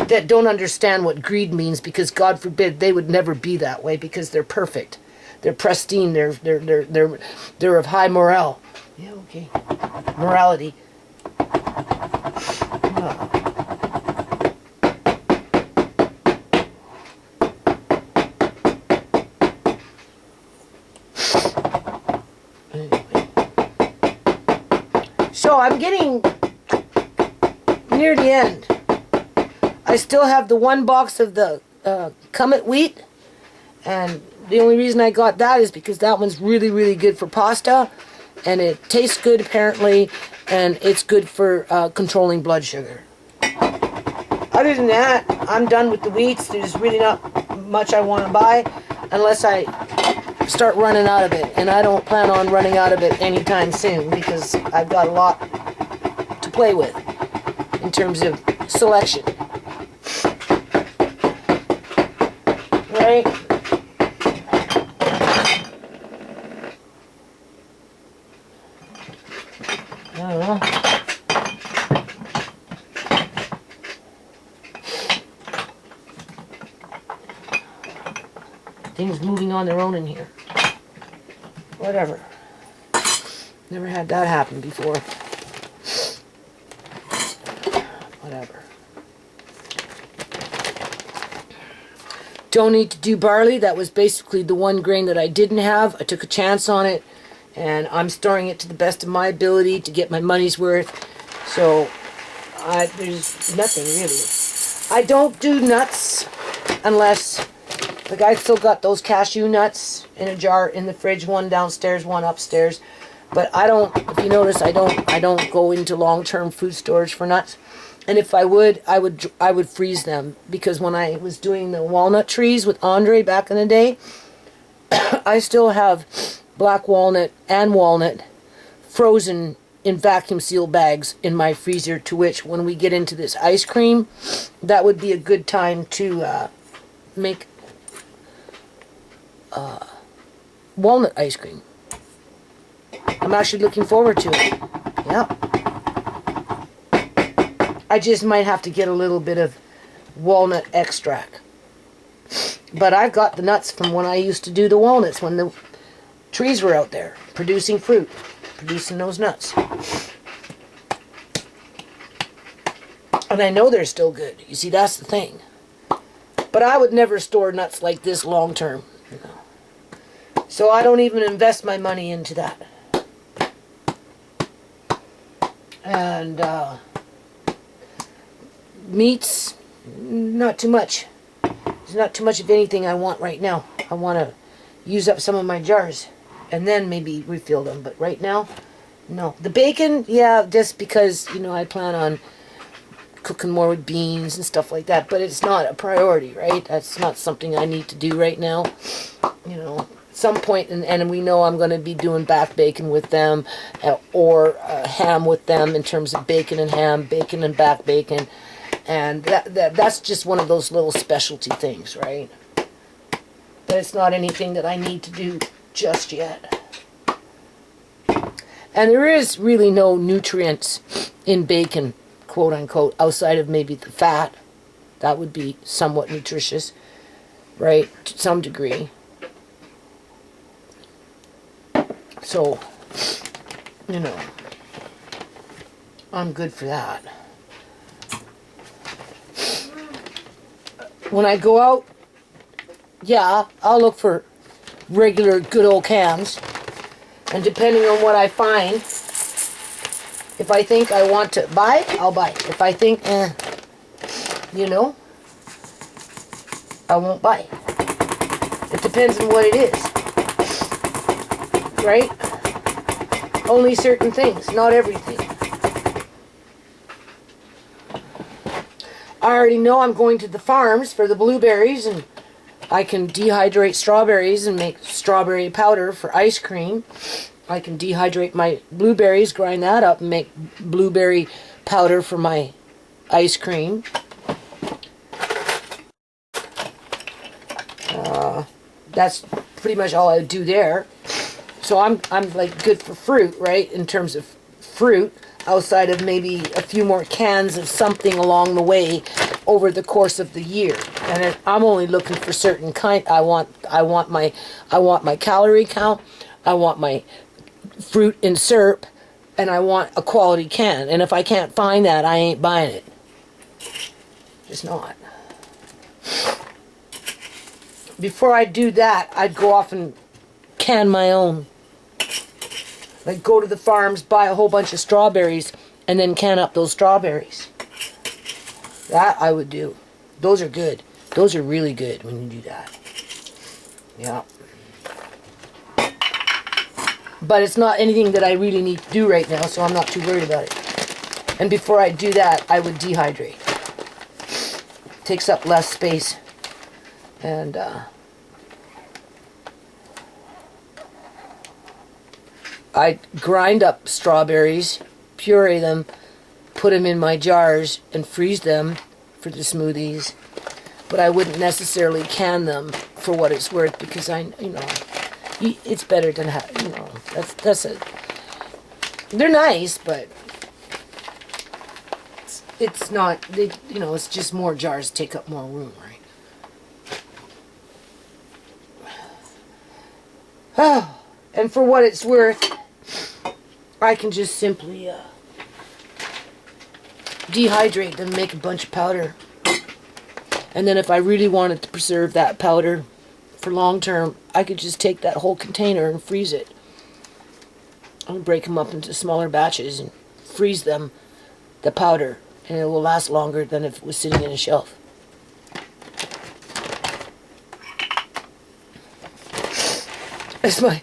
that don't understand what greed means, because God forbid they would never be that way, because they're perfect, they're pristine, they're of high morale. Yeah, okay. Morality. Anyway. So I'm getting near the end. I still have the one box of the Cummit wheat, and the only reason I got that is because that one's really, really good for pasta, and it tastes good apparently, and it's good for controlling blood sugar. Other than that, I'm done with the wheats. There's really not much I want to buy unless I start running out of it, and I don't plan on running out of it anytime soon because I've got a lot to play with in terms of selection. Right? I don't know. Things moving on their own in here. Whatever. Never had that happen before. Whatever. Don't need to do barley. That was basically the one grain that I didn't have. I took a chance on it, and I'm storing it to the best of my ability to get my money's worth. So, there's nothing really. I don't do nuts unless, like, I still got those cashew nuts in a jar in the fridge, one downstairs, one upstairs. But I don't, if you notice, I don't go into long-term food storage for nuts. And if I would freeze them, because when I was doing the walnut trees with Andre back in the day, I still have black walnut and walnut frozen in vacuum seal bags in my freezer, to which when we get into this ice cream, that would be a good time to make walnut ice cream. I'm actually looking forward to it. Yeah. I just might have to get a little bit of walnut extract. But I've got the nuts from when I used to do the walnuts, when the trees were out there producing fruit, producing those nuts. And I know they're still good. You see, that's the thing. But I would never store nuts like this long term. You know. So I don't even invest my money into that. And meats, not too much. There's not too much of anything I want right now. I want to use up some of my jars and then maybe refill them. But right now, no. The bacon, yeah, just because, you know, I plan on cooking more with beans and stuff like that. But it's not a priority, right? That's not something I need to do right now. You know, at some point, and we know I'm going to be doing back bacon with them or ham with them in terms of bacon and ham, bacon and back bacon. And that's just one of those little specialty things, right? But it's not anything that I need to do just yet. And there is really no nutrients in bacon, quote unquote, outside of maybe the fat. That would be somewhat nutritious, right? To some degree. So, you know, I'm good for that. When I go out, yeah, I'll look for regular good old cans. And depending on what I find, if I think I want to buy, I'll buy. If I think, you know, I won't buy. It depends on what it is. Right? Only certain things, not everything. I already know I'm going to the farms for the blueberries, and I can dehydrate strawberries and make strawberry powder for ice cream. I can dehydrate my blueberries, grind that up, and make blueberry powder for my ice cream. That's pretty much all I do there. So I'm like good for fruit, right? In terms of fruit, outside of maybe a few more cans of something along the way over the course of the year. And I'm only looking for certain kind. I want my calorie count. I want my fruit in syrup, and I want a quality can. And if I can't find that, I ain't buying it. Just not. Before I do that, I'd go off and can my own. Like go to the farms, buy a whole bunch of strawberries, and then can up those strawberries. That I would do. Those are good. Those are really good when you do that. Yeah. But it's not anything that I really need to do right now, so I'm not too worried about it. And before I do that, I would dehydrate. Takes up less space. And I grind up strawberries, puree them, put them in my jars, and freeze them for the smoothies. But I wouldn't necessarily can them for what it's worth, because it's better than they're nice, but it's not. It's just more jars take up more room, right? And for what it's worth, I can just simply dehydrate them, make a bunch of powder. And then if I really wanted to preserve that powder for long term, I could just take that whole container and freeze it. I'll break them up into smaller batches and freeze them, the powder, and it will last longer than if it was sitting in a shelf. It's my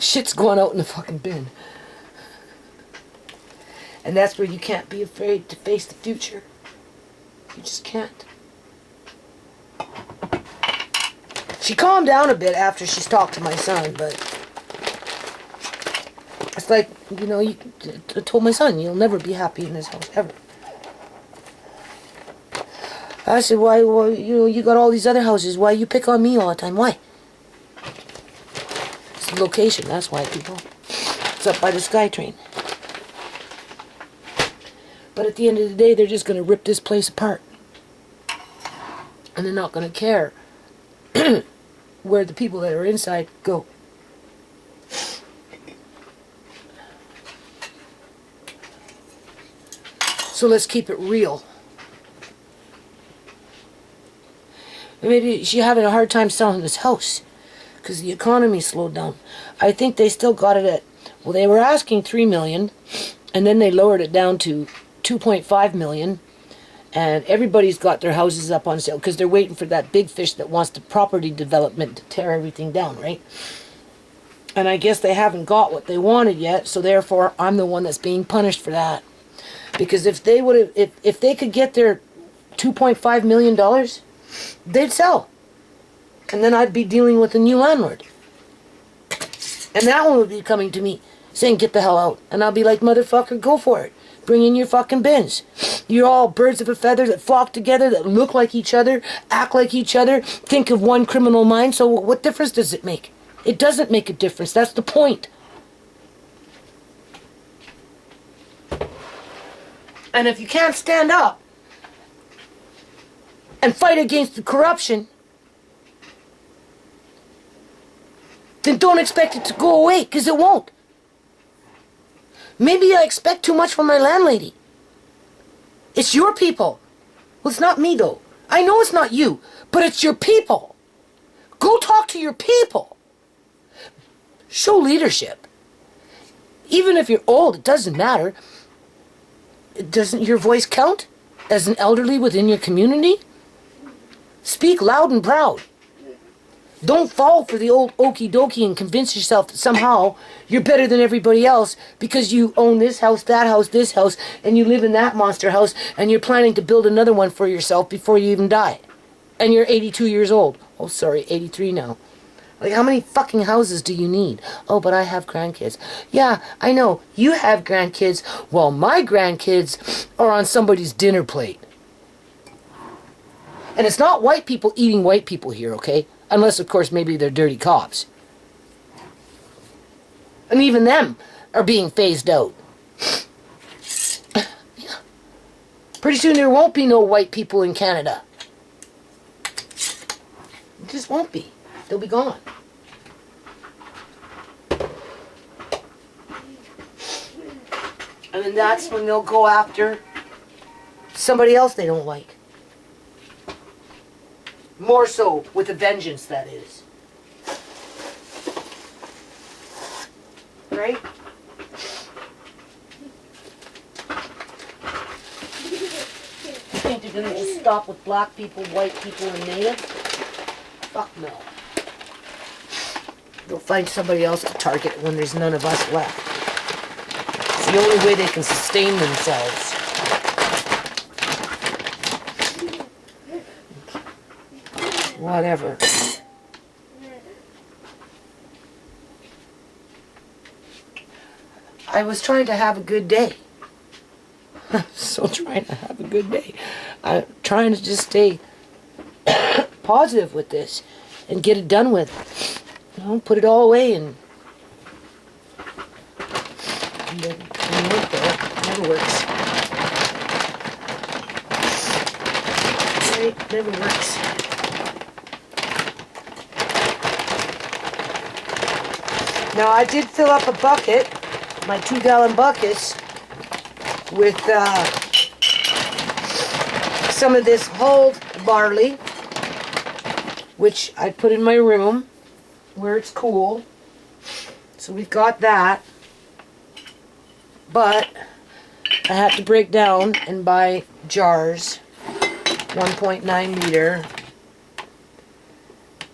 shit's going out in the fucking bin. And that's where you can't be afraid to face the future. You just can't. She calmed down a bit after she's talked to my son, but It's like, you know, I told my son, you'll never be happy in this house, ever. I said, why, you know, you got all these other houses, why you pick on me all the time? Why? It's the location, that's why, people. It's up by the SkyTrain. But at the end of the day, they're just going to rip this place apart. And they're not going to care where the people that are inside go. So let's keep it real. Maybe she's having a hard time selling this house because the economy slowed down. I think they still got it at, well, they were asking $3 million, and then they lowered it down to $2.5 million, and everybody's got their houses up on sale because they're waiting for that big fish that wants the property development to tear everything down, right? And I guess they haven't got what they wanted yet, so therefore I'm the one that's being punished for that. Because if they would have, if they could get their $2.5 million, they'd sell. And then I'd be dealing with a new landlord. And that one would be coming to me saying, get the hell out. And I'll be like, motherfucker, go for it. Bring in your fucking bins. You're all birds of a feather that flock together, that look like each other, act like each other, think of one criminal mind. So what difference does it make? It doesn't make a difference. That's the point. And if you can't stand up and fight against the corruption, then don't expect it to go away, because it won't. Maybe I expect too much from my landlady. It's your people. Well, it's not me, though. I know it's not you, but it's your people. Go talk to your people. Show leadership. Even if you're old, it doesn't matter. Doesn't your voice count as an elderly within your community? Speak loud and proud. Don't fall for the old okie dokie and convince yourself that somehow you're better than everybody else because you own this house, this house, and you live in that monster house, and you're planning to build another one for yourself before you even die. And you're 82 years old. Oh, sorry, 83 now. Like, how many fucking houses do you need? Oh, but I have grandkids. Yeah, I know. You have grandkids. Well, my grandkids are on somebody's dinner plate. And it's not white people eating white people here, okay? Unless, of course, maybe they're dirty cops. And even them are being phased out. Pretty soon there won't be no white people in Canada. It just won't be. They'll be gone. And then that's when they'll go after somebody else they don't like. More so, with a vengeance, that is. Right? You think they're going to just stop with black people, white people, and native? Fuck no. They'll find somebody else to target when there's none of us left. It's the only way they can sustain themselves. Whatever. I was trying to have a good day. I'm still trying to have a good day. I'm trying to just stay positive with this and get it done with. You know, put it all away and it never works. Right? Never works. Now I did fill up a bucket, my 2-gallon buckets, with some of this hulled barley, which I put in my room where it's cool. So we've got that. But I had to break down and buy jars, 1.9 liter,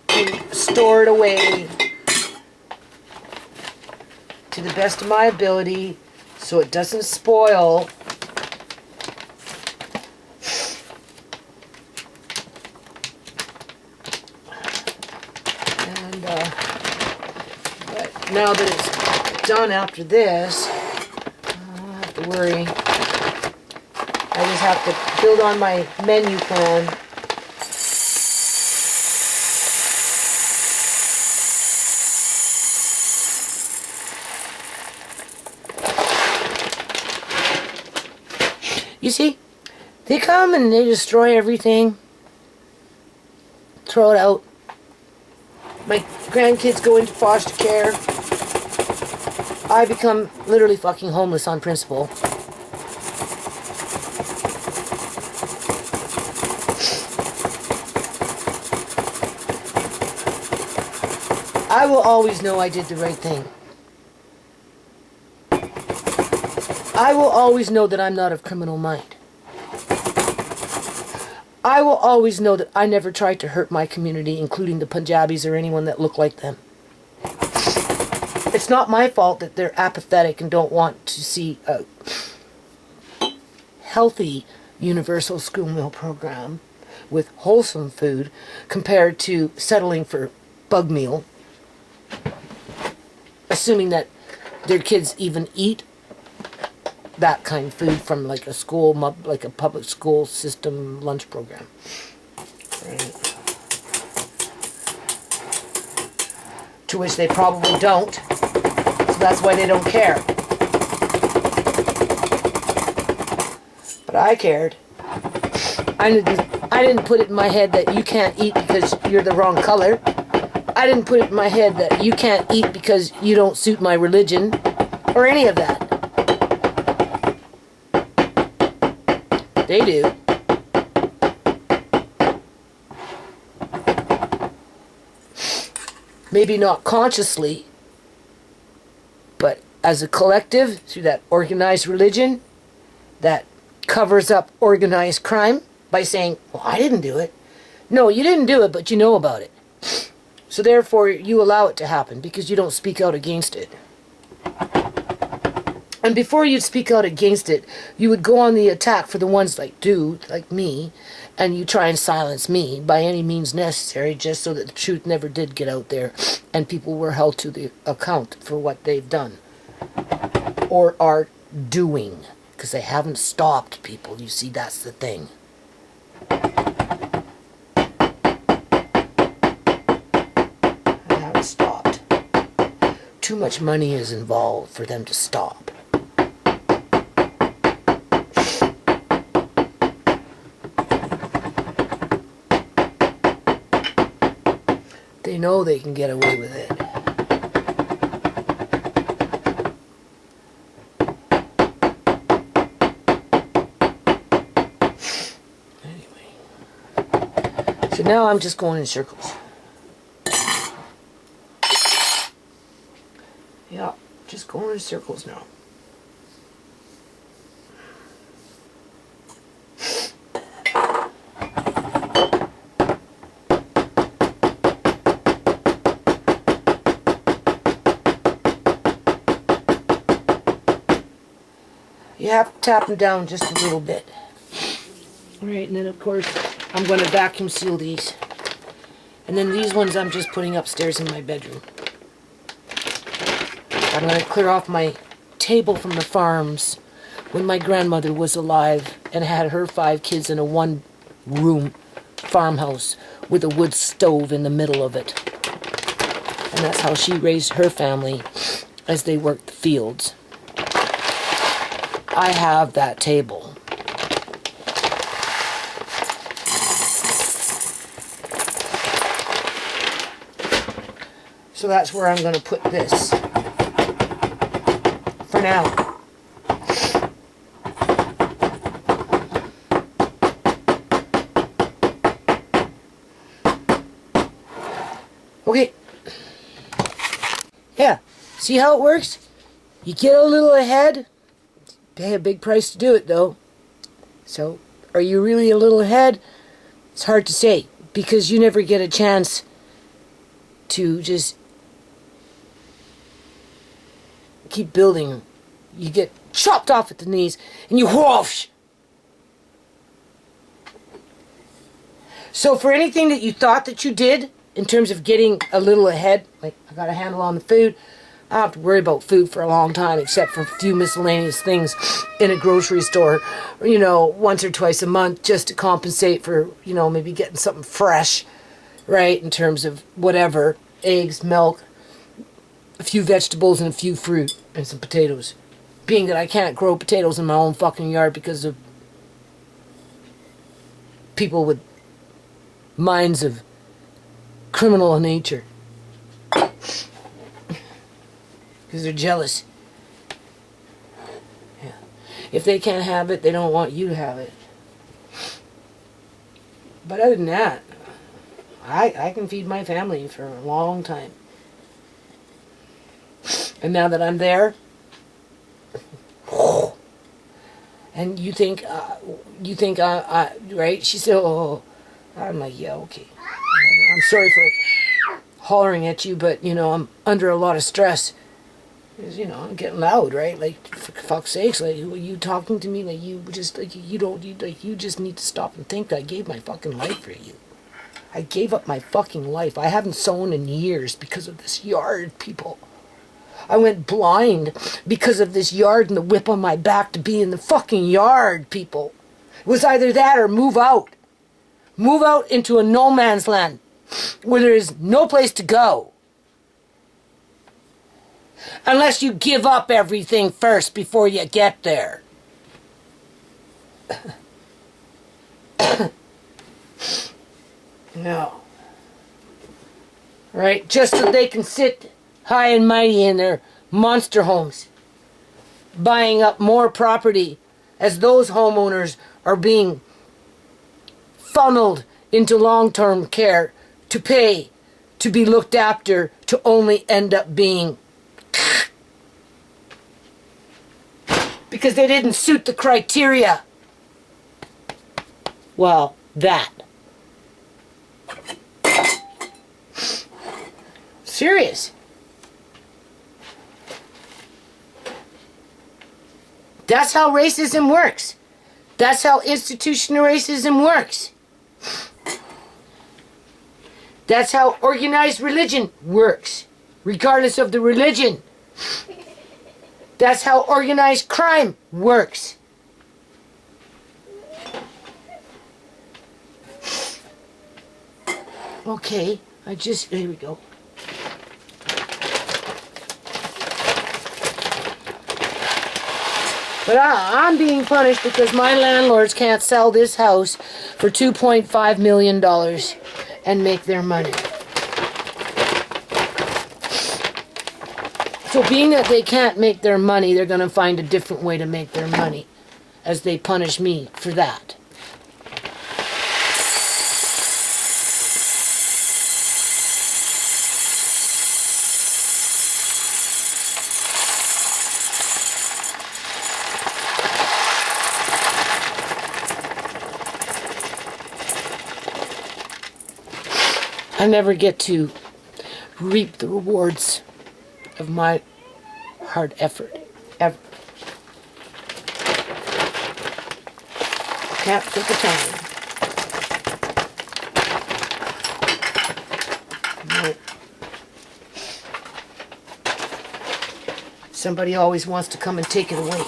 and store it away to the best of my ability so it doesn't spoil. And but now that it's done after this, I don't have to worry. I just have to build on my menu plan. You see, they come and they destroy everything, throw it out. My grandkids go into foster care. I become literally fucking homeless on principle. I will always know I did the right thing. I will always know that I'm not of criminal mind. I will always know that I never tried to hurt my community, including the Punjabis or anyone that looked like them. It's not my fault that they're apathetic and don't want to see a healthy universal school meal program with wholesome food compared to settling for bug meal, assuming that their kids even eat that kind of food from like a school, like a public school system lunch program. Right. To which they probably don't. So that's why they don't care. But I cared. I didn't put it in my head that you can't eat because you're the wrong color. I didn't put it in my head that you can't eat because you don't suit my religion or any of that. They do. Maybe not consciously, but as a collective, through that organized religion that covers up organized crime by saying, well, I didn't do it. No, you didn't do it, but you know about it. So therefore, you allow it to happen because you don't speak out against it. And before you'd speak out against it, you would go on the attack for the ones like me, and you try and silence me by any means necessary just so that the truth never did get out there and people were held to the account for what they've done or are doing, because they haven't stopped, people. You see, that's the thing. They haven't stopped. Too much money is involved for them to stop. They know they can get away with it. Anyway. So now I'm just going in circles. Yeah, just going in circles now. You have to tap them down just a little bit. Alright, and then of course I'm going to vacuum seal these. And then these ones I'm just putting upstairs in my bedroom. I'm going to clear off my table from the farms when my grandmother was alive and had her 5 kids in a 1-room farmhouse with a wood stove in the middle of it. And that's how she raised her family as they worked the fields. I have that table. So that's where I'm going to put this for now. Okay. Yeah. See how it works? You get a little ahead. Pay a big price to do it, though. So, are you really a little ahead? It's hard to say, because you never get a chance to just keep building. You get chopped off at the knees, and you whoosh. So for anything that you thought that you did, in terms of getting a little ahead, like I got a handle on the food, I don't have to worry about food for a long time, except for a few miscellaneous things in a grocery store, you know, once or twice a month, just to compensate for, you know, maybe getting something fresh, right, in terms of whatever, eggs, milk, a few vegetables, and a few fruit, and some potatoes. Being that I can't grow potatoes in my own fucking yard because of people with minds of criminal nature. Because they're jealous. Yeah. If they can't have it, they don't want you to have it. But other than that, I can feed my family for a long time. And now that I'm there, and you think, right? She said, oh, I'm like, yeah, okay. I'm sorry for hollering at you, but, you know, I'm under a lot of stress. Because, you know, I'm getting loud, right? Like, for fuck's sakes, like, are you talking to me like you just, like, you just need to stop and think. I gave my fucking life for you. I gave up my fucking life. I haven't sown in years because of this yard, people. I went blind because of this yard and the whip on my back to be in the fucking yard, people. It was either that or move out. Move out into a no man's land where there is no place to go. Unless you give up everything first before you get there. No. Right? Just so they can sit high and mighty in their monster homes, buying up more property as those homeowners are being funneled into long-term care to pay, to be looked after, to only end up being because they didn't suit the criteria. Well, that. Serious. That's how racism works. That's how institutional racism works. That's how organized religion works, regardless of the religion. That's how organized crime works. Okay, here we go. But I'm being punished because my landlords can't sell this house for $2.5 million and make their money. So being that they can't make their money, they're going to find a different way to make their money as they punish me for that. I never get to reap the rewards of my hard effort, ever. Can't take a time. No. Somebody always wants to come and take it away.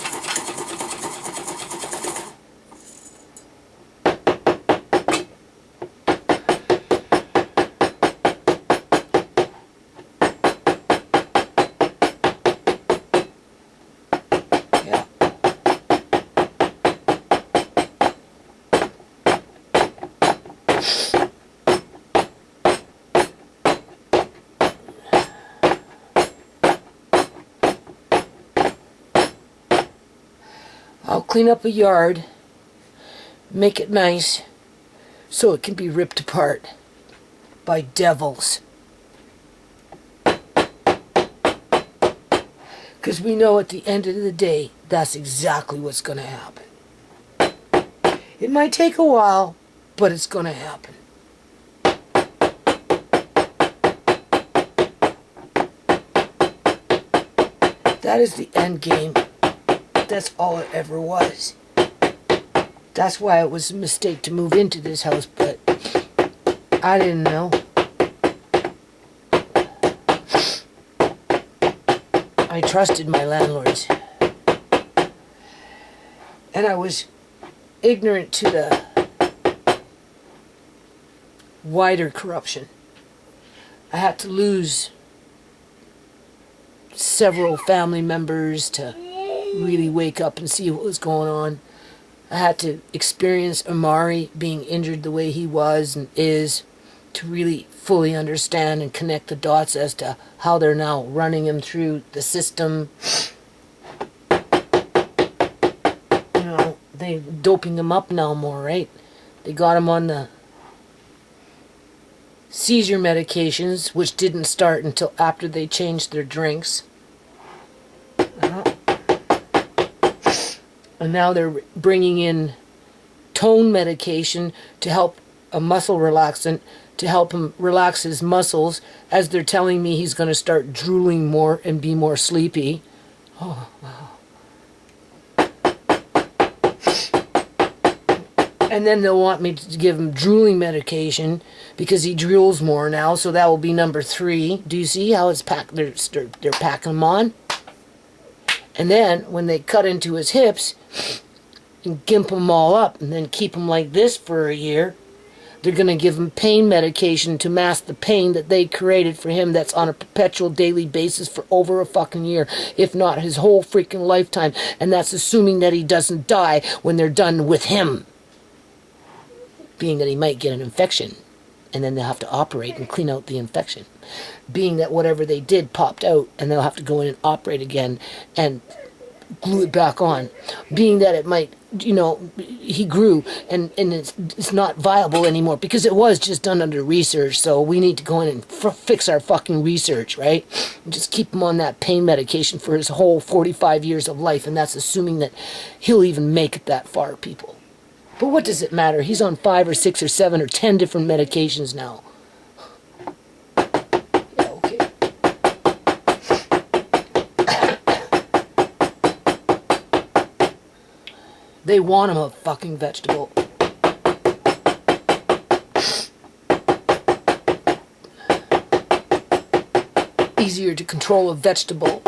I'll clean up a yard, make it nice, so it can be ripped apart by devils. Because we know at the end of the day, that's exactly what's going to happen. It might take a while, but it's going to happen. That is the end game. That's all it ever was. That's why it was a mistake to move into this house, but I didn't know. I trusted my landlords. And I was ignorant to the wider corruption. I had to lose several family members to really wake up and see what was going on. I had to experience Amari being injured the way he was and is to really fully understand and connect the dots as to how they're now running him through the system. You know, they're doping him up now more, right? They got him on the seizure medications, which didn't start until after they changed their drinks. And now they're bringing in tone medication to help a muscle relaxant, to help him relax his muscles, as they're telling me he's going to start drooling more and be more sleepy. Oh, wow. And then they'll want me to give him drooling medication because he drools more now, so that will be number 3. Do you see how it's packed? They're packing him on. And then when they cut into his hips and gimp them all up and then keep him like this for a year, they're going to give him pain medication to mask the pain that they created for him that's on a perpetual daily basis for over a fucking year, if not his whole freaking lifetime. And that's assuming that he doesn't die when they're done with him. Being that he might get an infection, and then they'll have to operate and clean out the infection. Being that whatever they did popped out, and they'll have to go in and operate again and glue it back on. Being that it might, you know, he grew and it's not viable anymore because it was just done under research, so we need to go in and fix our fucking research, right? And just keep him on that pain medication for his whole 45 years of life, and that's assuming that he'll even make it that far, people. But what does it matter? He's on 5 or 6 or 7 or 10 different medications now. Yeah, okay. They want him a fucking vegetable. Easier to control a vegetable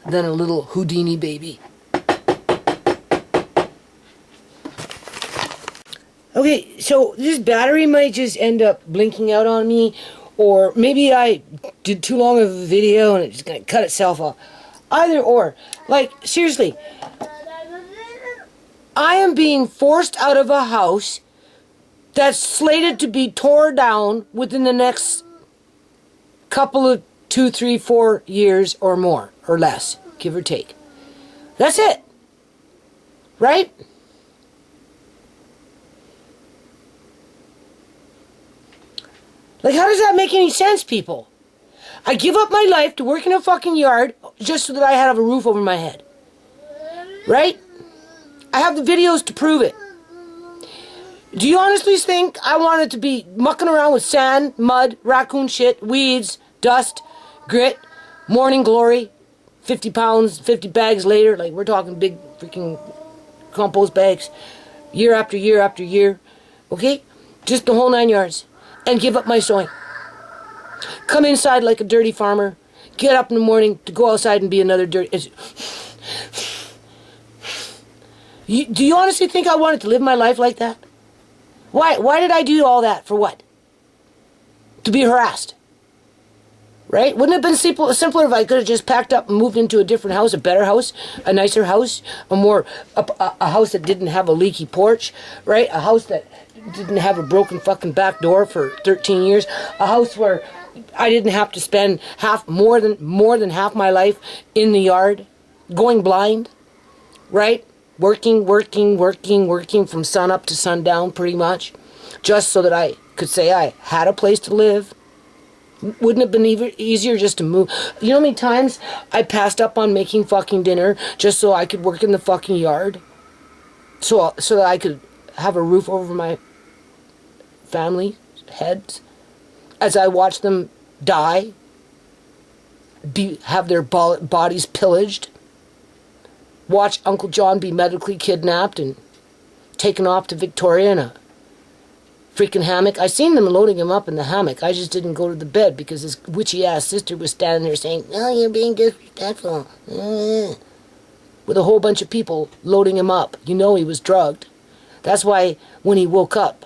than a little Houdini baby. Okay, so this battery might just end up blinking out on me, or maybe I did too long of a video and it's going to cut itself off. Either or. Like, seriously, I am being forced out of a house that's slated to be torn down within the next couple of 2, 3, 4 years or more, or less, give or take. That's it. Right? Like, how does that make any sense, people? I give up my life to work in a fucking yard just so that I have a roof over my head. Right? I have the videos to prove it. Do you honestly think I wanted to be mucking around with sand, mud, raccoon shit, weeds, dust, grit, morning glory, 50 pounds, 50 bags later, like we're talking big freaking compost bags, year after year after year, okay? Just the whole 9 yards. And give up my sewing. Come inside like a dirty farmer. Get up in the morning to go outside and be another dirty... Do you honestly think I wanted to live my life like that? Why did I do all that? For what? To be harassed. Right? Wouldn't it have been simpler if I could have just packed up and moved into a different house, a better house, a nicer house, a house that didn't have a leaky porch, right? A house that didn't have a broken fucking back door for 13 years, a house where I didn't have to spend more than half my life in the yard, going blind, right? Working from sun up to sundown, pretty much, just so that I could say I had a place to live. Wouldn't it have been even easier just to move? You know how many times I passed up on making fucking dinner just so I could work in the fucking yard? So that I could have a roof over my family heads as I watch them die, have their bodies pillaged, watch Uncle John be medically kidnapped and taken off to Victoria in a freaking hammock. I seen them loading him up in the hammock. I just didn't go to the bed because his witchy-ass sister was standing there saying, "Oh, you're being disrespectful." With a whole bunch of people loading him up. You know he was drugged. That's why when he woke up,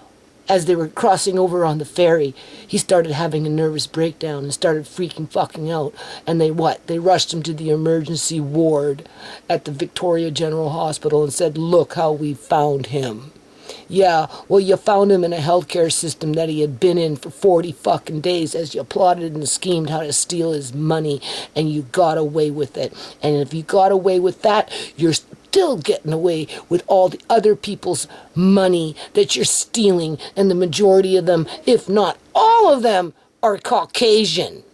as they were crossing over on the ferry, he started having a nervous breakdown and started freaking fucking out. And they rushed him to the emergency ward at the Victoria General Hospital and said, "Look how we found him." Yeah, well, you found him in a healthcare system that he had been in for 40 fucking days as you plotted and schemed how to steal his money, and you got away with it. And if you got away with that, you're still getting away with all the other people's money that you're stealing, and the majority of them, if not all of them, are Caucasian.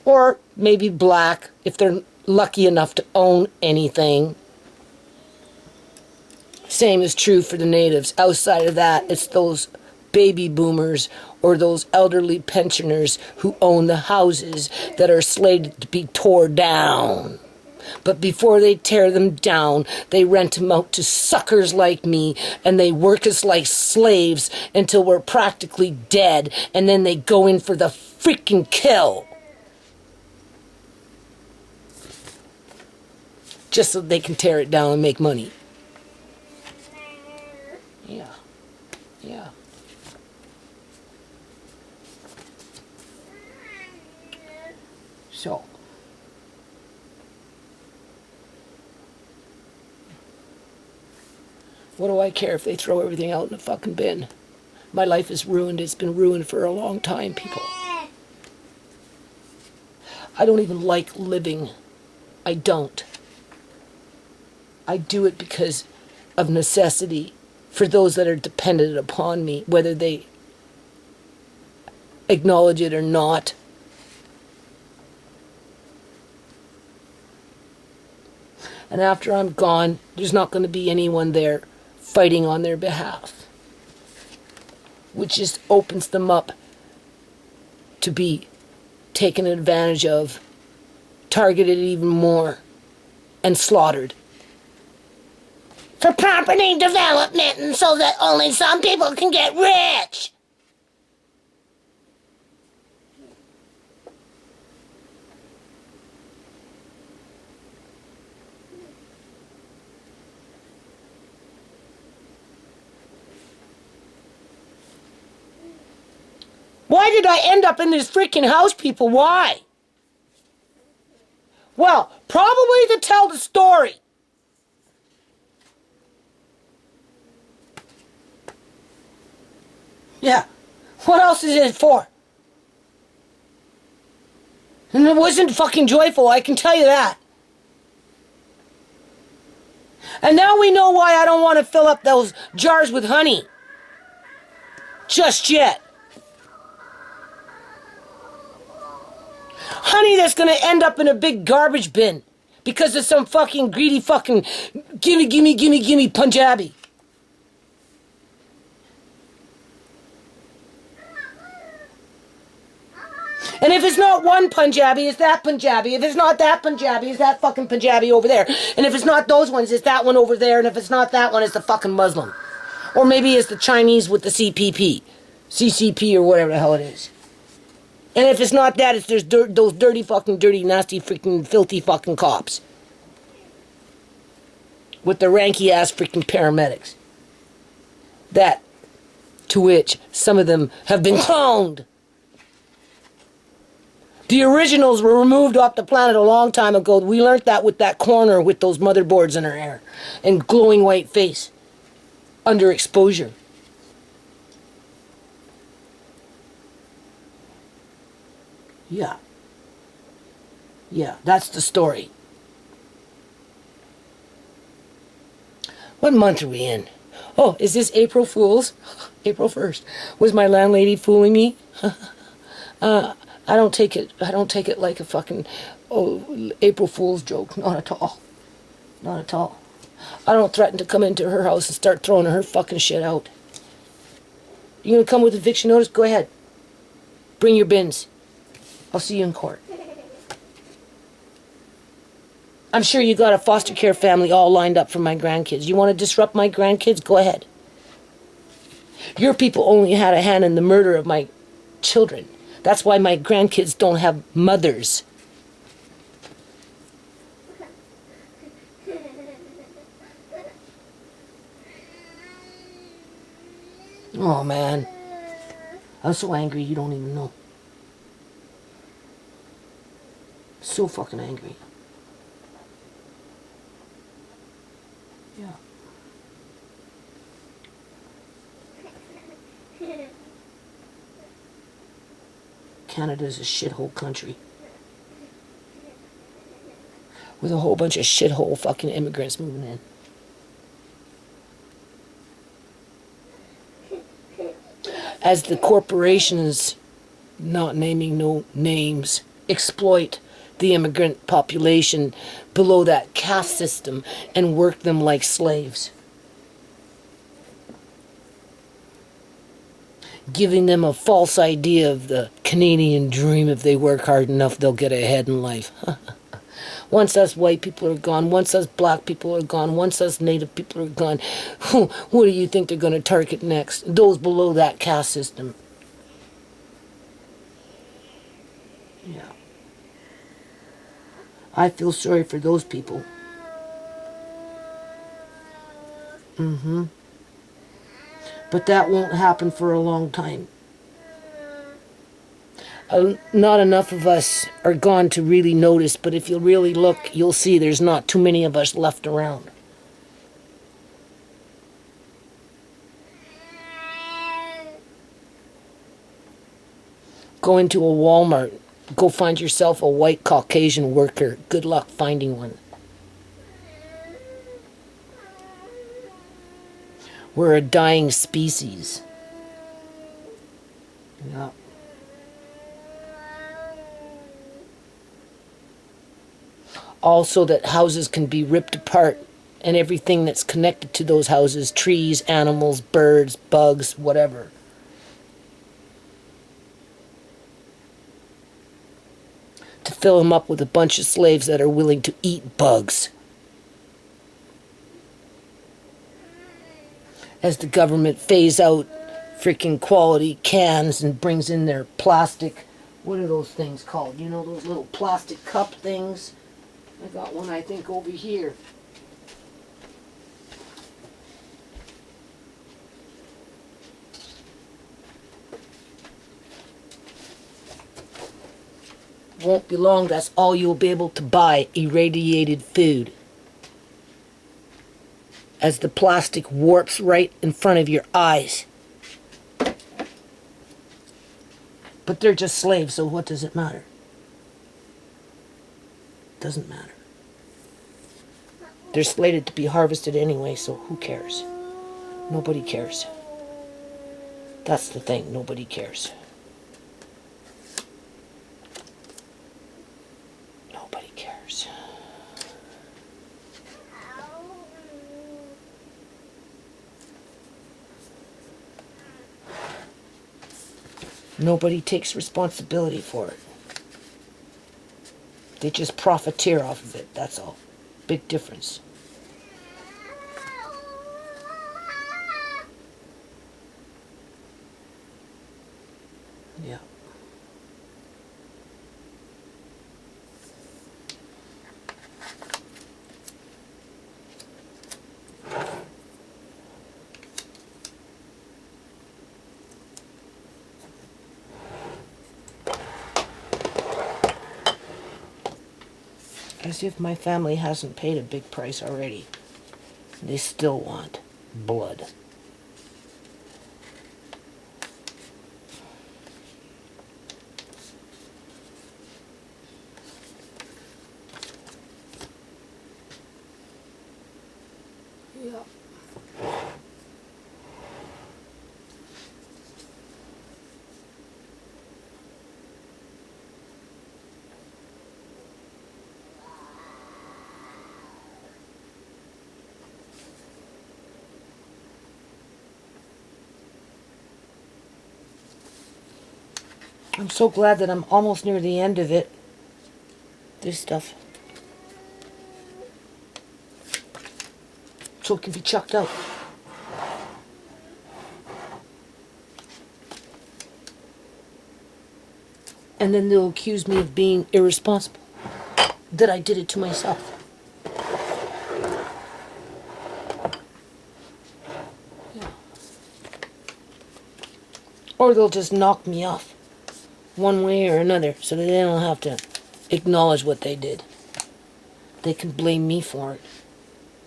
Or maybe black, if they're lucky enough to own anything. Same is true for the natives. Outside of that, it's those baby boomers or those elderly pensioners who own the houses that are slated to be torn down. But before they tear them down, they rent them out to suckers like me, and they work us like slaves until we're practically dead, and then they go in for the freaking kill. Just so they can tear it down and make money. Yeah. So, what do I care if they throw everything out in a fucking bin? My life is ruined. It's been ruined for a long time, people. I don't even like living. I don't. I do it because of necessity for those that are dependent upon me, whether they acknowledge it or not. And after I'm gone, there's not going to be anyone there fighting on their behalf, which just opens them up to be taken advantage of, targeted even more, and slaughtered. For property development and so that only some people can get rich. Why did I end up in this freaking house, people? Why? Well, probably to tell the story. Yeah. What else is it for? And it wasn't fucking joyful, I can tell you that. And now we know why I don't want to fill up those jars with honey. Just yet. Honey that's going to end up in a big garbage bin because of some fucking greedy fucking gimme Punjabi. And if it's not one Punjabi, it's that Punjabi. If it's not that Punjabi, it's that fucking Punjabi over there. And if it's not those ones, it's that one over there. And if it's not that one, it's the fucking Muslim. Or maybe it's the Chinese with the CCP, or whatever the hell it is. And if it's not that, it's those dirty, nasty, freaking, filthy fucking cops. With the ranky-ass freaking paramedics. That, to which some of them have been cloned. The originals were removed off the planet a long time ago. We learned that with that coroner with those motherboards in her hair. And glowing white face. Under exposure. Yeah. Yeah, that's the story. What month are we in? Oh, is this April Fool's? April 1st. Was my landlady fooling me? I don't take it like a fucking April Fool's joke. Not at all. Not at all. I don't threaten to come into her house and start throwing her fucking shit out. You gonna come with eviction notice? Go ahead. Bring your bins. I'll see you in court. I'm sure you got a foster care family all lined up for my grandkids. You want to disrupt my grandkids? Go ahead. Your people only had a hand in the murder of my children. That's why my grandkids don't have mothers. Oh, man. I'm so angry you don't even know. So fucking angry. Yeah. Canada's a shithole country. With a whole bunch of shithole fucking immigrants moving in. As the corporations, not naming no names, exploit the immigrant population below that caste system and work them like slaves. Giving them a false idea of the Canadian dream. If they work hard enough, they'll get ahead in life. Once us white people are gone, once us black people are gone, once us native people are gone, what do you think they're going to target next? Those below that caste system. Yeah. I feel sorry for those people. But that won't happen for a long time. Not enough of us are gone to really notice, but if you really look, you'll see there's not too many of us left around. Go into a Walmart. Go find yourself a white Caucasian worker. Good luck finding one. We're a dying species. Yeah. Also that houses can be ripped apart and everything that's connected to those houses, trees, animals, birds, bugs, whatever. To fill them up with a bunch of slaves that are willing to eat bugs. As the government phase out freaking quality cans and brings in their plastic, what are those things called? You know, those little plastic cup things? I got one, I think, over here. Won't be long, that's all you'll be able to buy, irradiated food. As the plastic warps right in front of your eyes. But they're just slaves, so what does it matter? Doesn't matter. They're slated to be harvested anyway, so who cares? Nobody cares. That's the thing, nobody cares. Nobody cares. Nobody takes responsibility for it. They just profiteer off of it, that's all. Big difference. Yeah. As if my family hasn't paid a big price already. They still want blood. Yeah. I'm so glad that I'm almost near the end of it. This stuff. So it can be chucked out. And then they'll accuse me of being irresponsible. That I did it to myself. Yeah. Or they'll just knock me off. One way or another. So that they don't have to acknowledge what they did. They can blame me for it.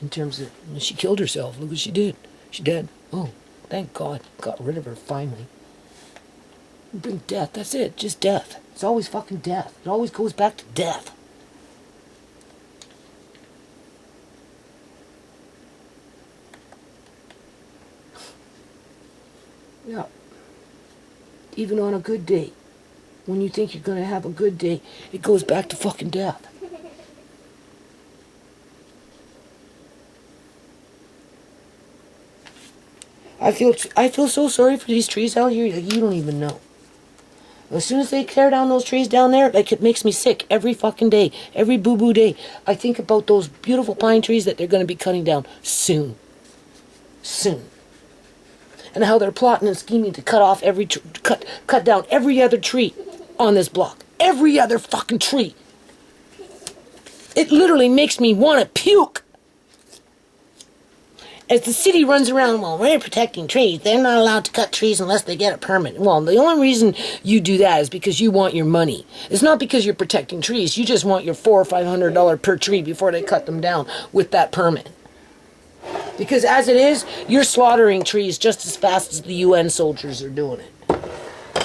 In terms of, she killed herself. Look what she did. She dead. Oh, thank God. Got rid of her finally. Bring death. That's it. Just death. It's always fucking death. It always goes back to death. Yeah. Even on a good day. When you think you're going to have a good day, it goes back to fucking death. I feel so sorry for these trees out here, like you don't even know. As soon as they tear down those trees down there, like it makes me sick every fucking day, every boo-boo day. I think about those beautiful pine trees that they're going to be cutting down soon. Soon. And how they're plotting and scheming to cut off cut down every other tree on this block. Every other fucking tree. It literally makes me want to puke. As the city runs around, well, we're protecting trees. They're not allowed to cut trees unless they get a permit. Well, the only reason you do that is because you want your money. It's not because you're protecting trees. You just want your $400 or $500 per tree before they cut them down with that permit. Because as it is, you're slaughtering trees just as fast as the UN soldiers are doing it.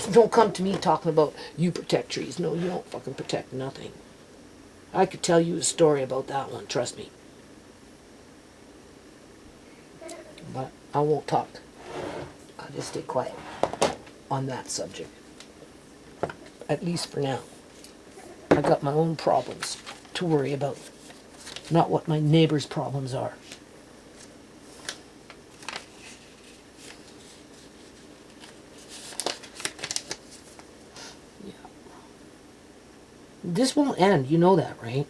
So don't come to me talking about you protect trees. No, you don't fucking protect nothing. I could tell you a story about that one, trust me. But I won't talk. I'll just stay quiet on that subject. At least for now. I got my own problems to worry about. Not what my neighbor's problems are. Yeah. This won't end, you know that, right?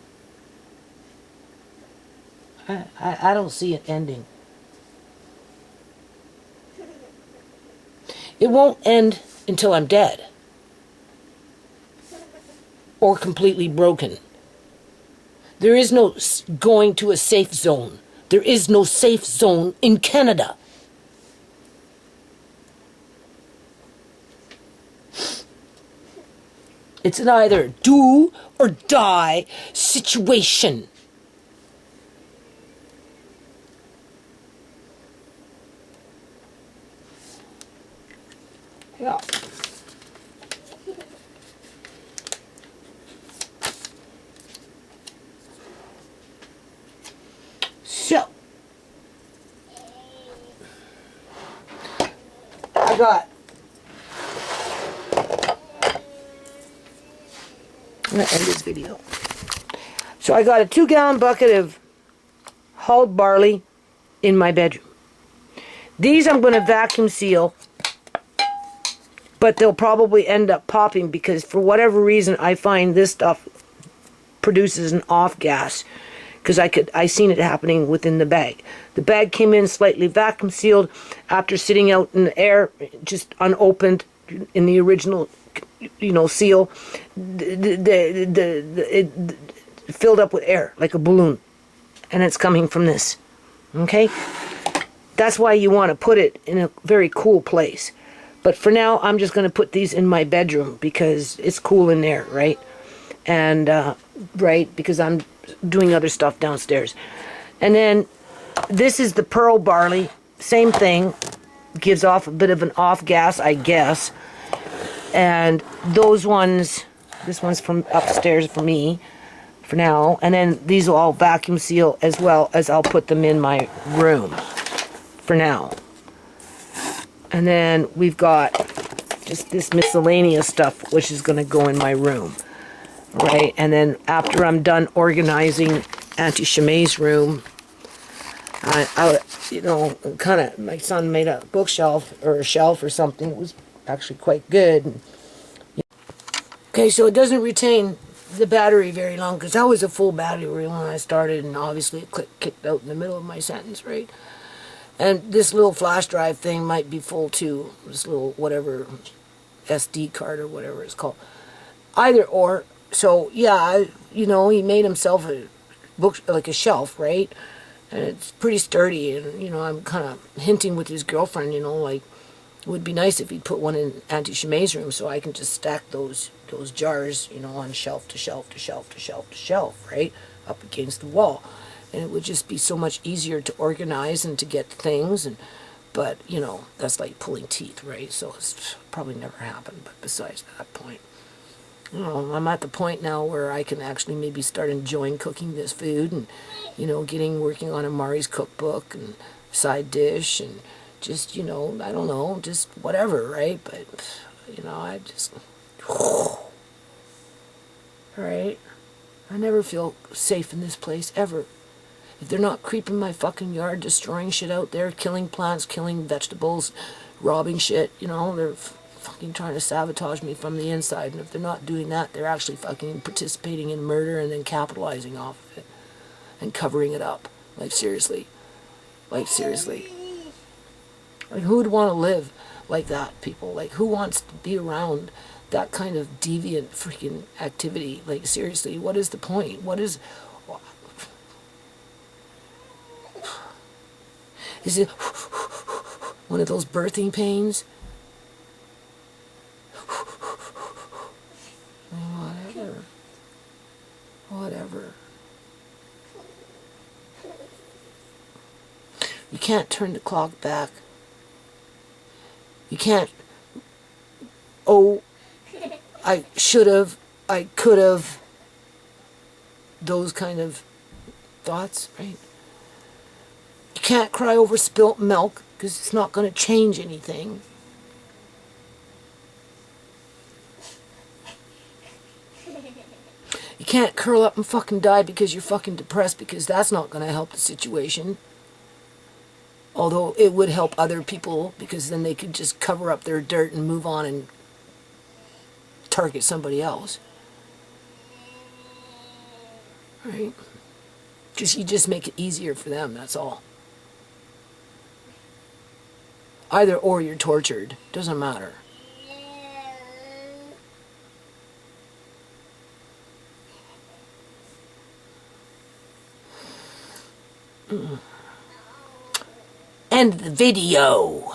I don't see it ending. It won't end until I'm dead. Or completely broken. There is no going to a safe zone. There is no safe zone in Canada. It's an either do or die situation. Yeah. So, I got, I'm going to end this video. So I got a 2-gallon bucket of hulled barley in my bedroom. These I'm going to vacuum seal. But they'll probably end up popping because for whatever reason I find this stuff produces an off gas. Because I seen it happening within the bag. The bag came in slightly vacuum sealed after sitting out in the air, just unopened in the original, seal. It filled up with air like a balloon, and it's coming from this. Okay, that's why you want to put it in a very cool place. But for now, I'm just going to put these in my bedroom because it's cool in there, right? And, because I'm doing other stuff downstairs. And then, this is the pearl barley. Same thing. Gives off a bit of an off gas, I guess. And those ones, this one's from upstairs for me, for now. And then these will all vacuum seal as well as I'll put them in my room, for now. And then we've got just this miscellaneous stuff, which is going to go in my room, right? And then after I'm done organizing Auntie Shamay's room, my son made a bookshelf or a shelf or something. It was actually quite good. Okay, so it doesn't retain the battery very long because that was a full battery when I started, and obviously it kicked out in the middle of my sentence, right? And this little flash drive thing might be full too. This little whatever SD card or whatever it's called. Either or. So yeah, he made himself a book, like a shelf, right? And it's pretty sturdy. And I'm kind of hinting with his girlfriend, like it would be nice if he'd put one in Auntie Shamay's room so I can just stack those jars, on shelf to shelf to shelf to shelf to shelf, right, up against the wall, and it would just be so much easier to organize and to get things. But that's like pulling teeth, right? So it's probably never happened. But besides that point. I'm at the point now where I can actually maybe start enjoying cooking this food and, working on Amari's cookbook and side dish and just, I don't know, just whatever, right? But, I just, right? I never feel safe in this place, ever. If they're not creeping my fucking yard, destroying shit out there, killing plants, killing vegetables, robbing shit, they're fucking trying to sabotage me from the inside. And if they're not doing that, they're actually fucking participating in murder and then capitalizing off of it and covering it up. Like seriously. Like who would want to live like that, people? Like who wants to be around that kind of deviant freaking activity? Like seriously, what is the point? Is it one of those birthing pains? Whatever. You can't turn the clock back. You can't, I should have, I could have, those kind of thoughts, right? You can't cry over spilt milk because it's not going to change anything. You can't curl up and fucking die because you're fucking depressed, because that's not going to help the situation. Although it would help other people, because then they could just cover up their dirt and move on and target somebody else. Right? You just make it easier for them, that's all. Either or you're tortured. Doesn't matter. End the video.